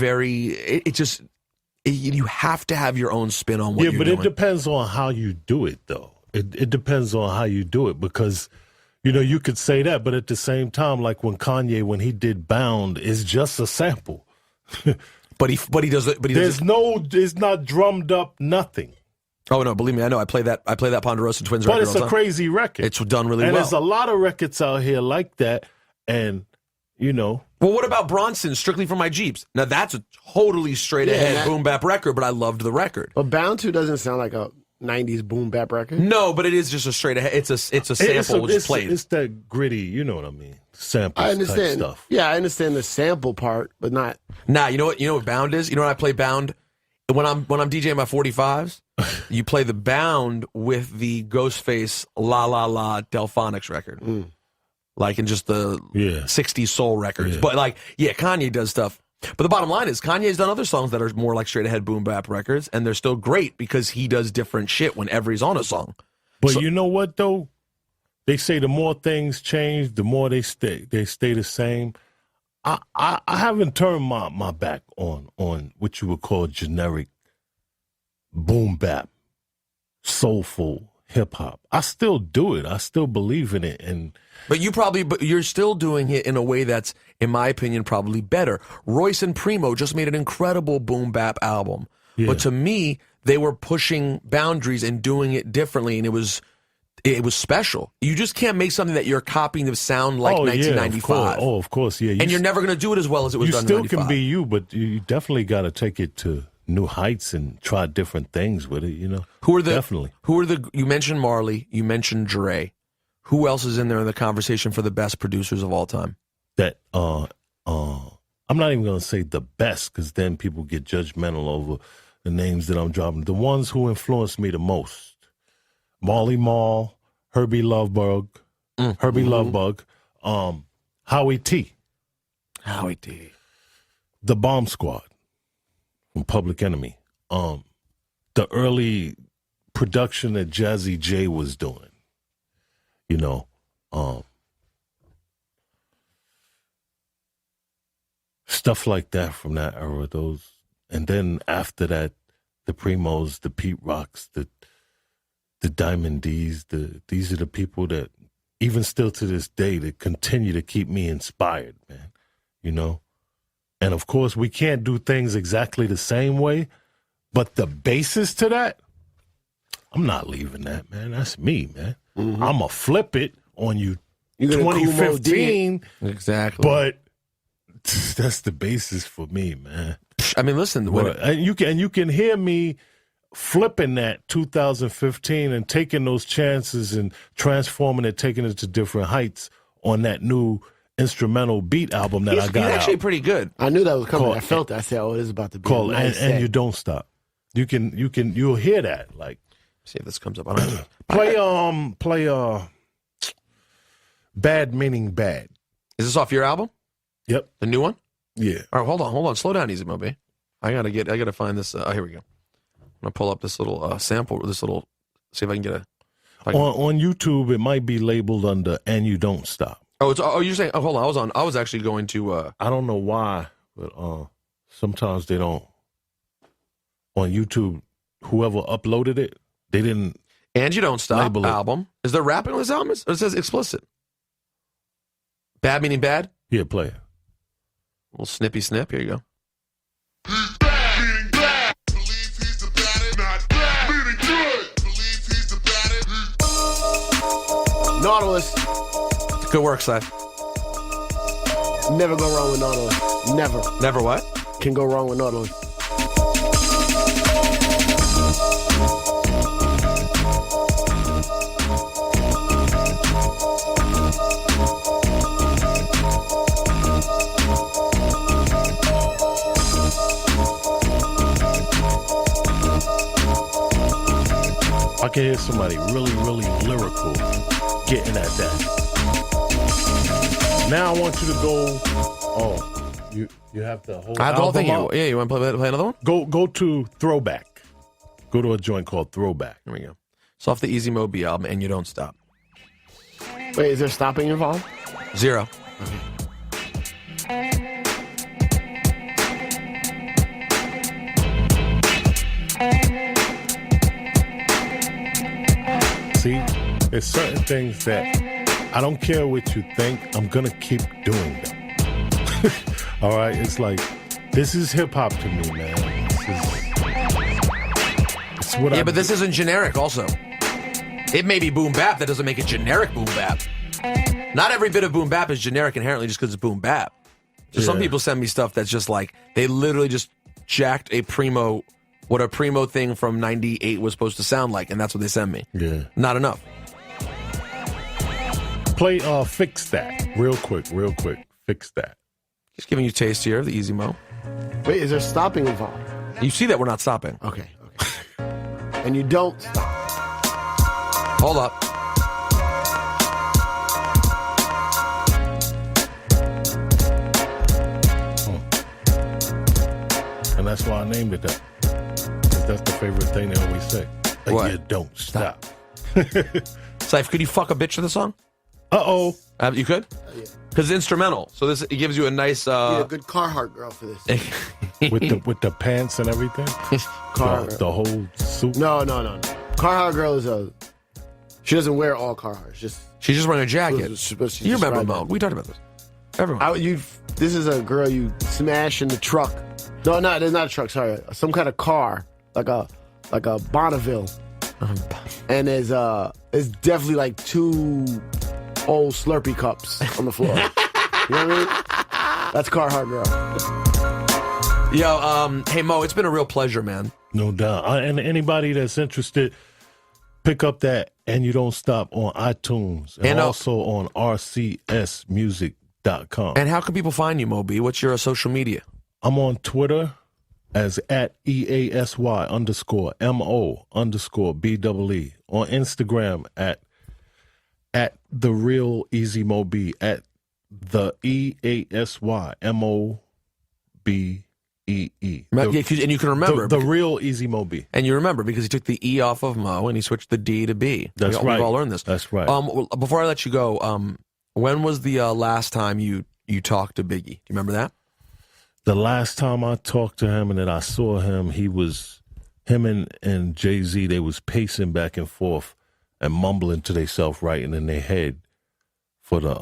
you have to have your own spin on what you're doing. Yeah, but it depends on how you do it, though. It depends on how you do it, because you could say that, but at the same time, like when he did Bound, it's just a sample. But he does it. But he does. It's not drummed up, nothing. Oh no, believe me, I know. I play that Ponderosa Twins record. But it's a crazy record. It's done really well. And there's a lot of records out here like that, and Well, what about Bronson, Strictly for My Jeeps? Now that's a totally straight ahead boom bap record, but I loved the record. But Bound to doesn't sound like a 90s boom bap record. No, but it is just a straight ahead. It's a sample which is played. It's that gritty, you know what I mean? Samples I understand. Type stuff. Yeah, I understand the sample part, but not. Nah, you know what Bound is? You know when I play Bound? when I'm DJing my 45s, you play the bound with the Ghostface La La La Delphonics record. Like in just the 60s soul records. But like, Kanye does stuff. But the bottom line is Kanye's done other songs that are more like straight ahead boom bap records, and they're still great because he does different shit whenever he's on a song. But you know what though? They say the more things change, the more they stay the same. I haven't turned my back on what you would call generic boom bap, soulful hip hop. I still do it. I still believe in it. But you're still doing it in a way that's, in my opinion, probably better. Royce and Primo just made an incredible boom bap album. Yeah. But to me, they were pushing boundaries and doing it differently, and it was special. You just can't make something that you're copying to sound like 1995. Yeah, of course, yeah. And you're never going to do it as well as it was done in 95. You still can be you, but you definitely got to take it to new heights and try different things with it, you know? You mentioned Marley, you mentioned Dre. Who else is in there in the conversation for the best producers of all time? I'm not even going to say the best, because then people get judgmental over the names that I'm dropping. The ones who influenced me the most: Marley Marl, Herbie Lovebug, Howie T, The Bomb Squad from Public Enemy, the early production that Jazzy J was doing, you know, stuff like that from that era. And then after that, the Primos, the Pete Rocks, the Diamond D's, these are the people that even still to this day that continue to keep me inspired, man. You know? And of course, we can't do things exactly the same way, but the basis to that, I'm not leaving that, man. That's me, man. Mm-hmm. I'm going to flip it on you 2015. Exactly. But that's the basis for me, man. I mean, listen. And you can hear me flipping that 2015 and taking those chances and transforming it, taking it to different heights on that new instrumental beat album that I got. He's actually out. pretty good. I knew that was coming. I felt it. I said, "Oh, this is about to be called nice and You Don't Stop." You'll hear that. Like, see if this comes up. Play Bad Meaning Bad. Is this off your album? Yep. The new one? Yeah. All right, hold on. Slow down, Easy Moby. I gotta find this. Here we go. I'm gonna pull up this little sample. See if I can get on YouTube. It might be labeled under "And You Don't Stop." You're saying? Oh, hold on. I was actually going to. I don't know why, but sometimes they don't. On YouTube, whoever uploaded it, they didn't. And You Don't Stop album. Is there rapping on this album? Or it says explicit. Bad meaning bad? Yeah, play it. A little snippy snip. Here you go. He's bad, meaning bad. Believe he's the baddest. Not bad, meaning good. Believe he's the baddest. Nautilus. Good work, Ciph. Never go wrong with Nautilus. Never. Never what? Can go wrong with Nautilus. I can hear somebody really, really lyrical getting at that. Now I want you to go. Oh, you have the whole. I have the whole thing. Yeah, you want to play another one? Go to Throwback. Go to a joint called Throwback. Here we go. It's off the Easy Moby album, And You Don't Stop. Wait, is there stopping involved? 0. See, there's certain things that I don't care what you think, I'm going to keep doing them. All right? It's like, this is hip-hop to me, man. It's what but this isn't generic also. It may be boom bap, that doesn't make it generic boom bap. Not every bit of boom bap is generic inherently just because it's boom bap. So some people send me stuff that's just like, they literally just jacked what a Primo thing from 98 was supposed to sound like, and that's what they send me. Yeah. Not enough. Play Fix That. Real quick. Fix That. Just giving you taste here of the Easy Mo. Wait, is there stopping involved? You see that we're not stopping. Okay. And you don't stop. Hold up. And that's why I named it that. 'Cause that's the favorite thing they always say. Like, What? you don't stop. Ciph, could you fuck a bitch to the song? Uh-oh. You could? Yeah. Because it's instrumental. So it gives you a nice... Need a good Carhartt girl for this. with the pants and everything? The whole suit? No. Carhartt girl is she doesn't wear all Carhartt. She's just wearing a jacket. You remember described Mo. We talked about this. Everyone. This is a girl you smash in the truck. No, there's not a truck, sorry. Some kind of car. Like a Bonneville. And there's definitely like 2 old Slurpee cups on the floor. You know what I mean? That's Carhartt girl. Yo, hey Mo, it's been a real pleasure, man. No doubt. And anybody that's interested, pick up that And You Don't Stop on iTunes and also on rcsmusic.com. And how can people find you, Mo B? What's your social media? I'm on Twitter as @EASY_MO_BEE. On Instagram at the real Easy Mo B, at the EASYMOBEE. And you can remember the real Easy Mo B. And you remember because he took the E off of Mo and he switched the D to B. That's right. We've all learned this. That's right. Before I let you go, when was the last time you talked to Biggie? Do you remember that? The last time I talked to him and that I saw him, him and Jay-Z, they was pacing back and forth and mumbling to themselves, writing in their head for the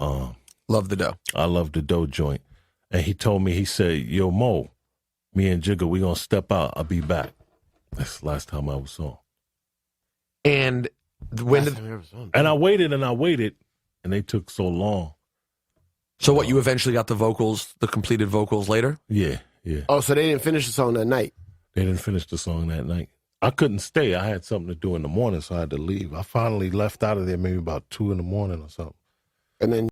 Love the Dough. I Love the Dough joint. And he told me, he said, yo, Mo, me and Jigga, we gonna step out. I'll be back. That's the last time I was saw. And and I waited, and they took so long. So what, you eventually got the completed vocals later? Yeah. Oh, so they didn't finish the song that night? They didn't finish the song that night. I couldn't stay. I had something to do in the morning, so I had to leave. I finally left out of there maybe about 2 in the morning or something. And then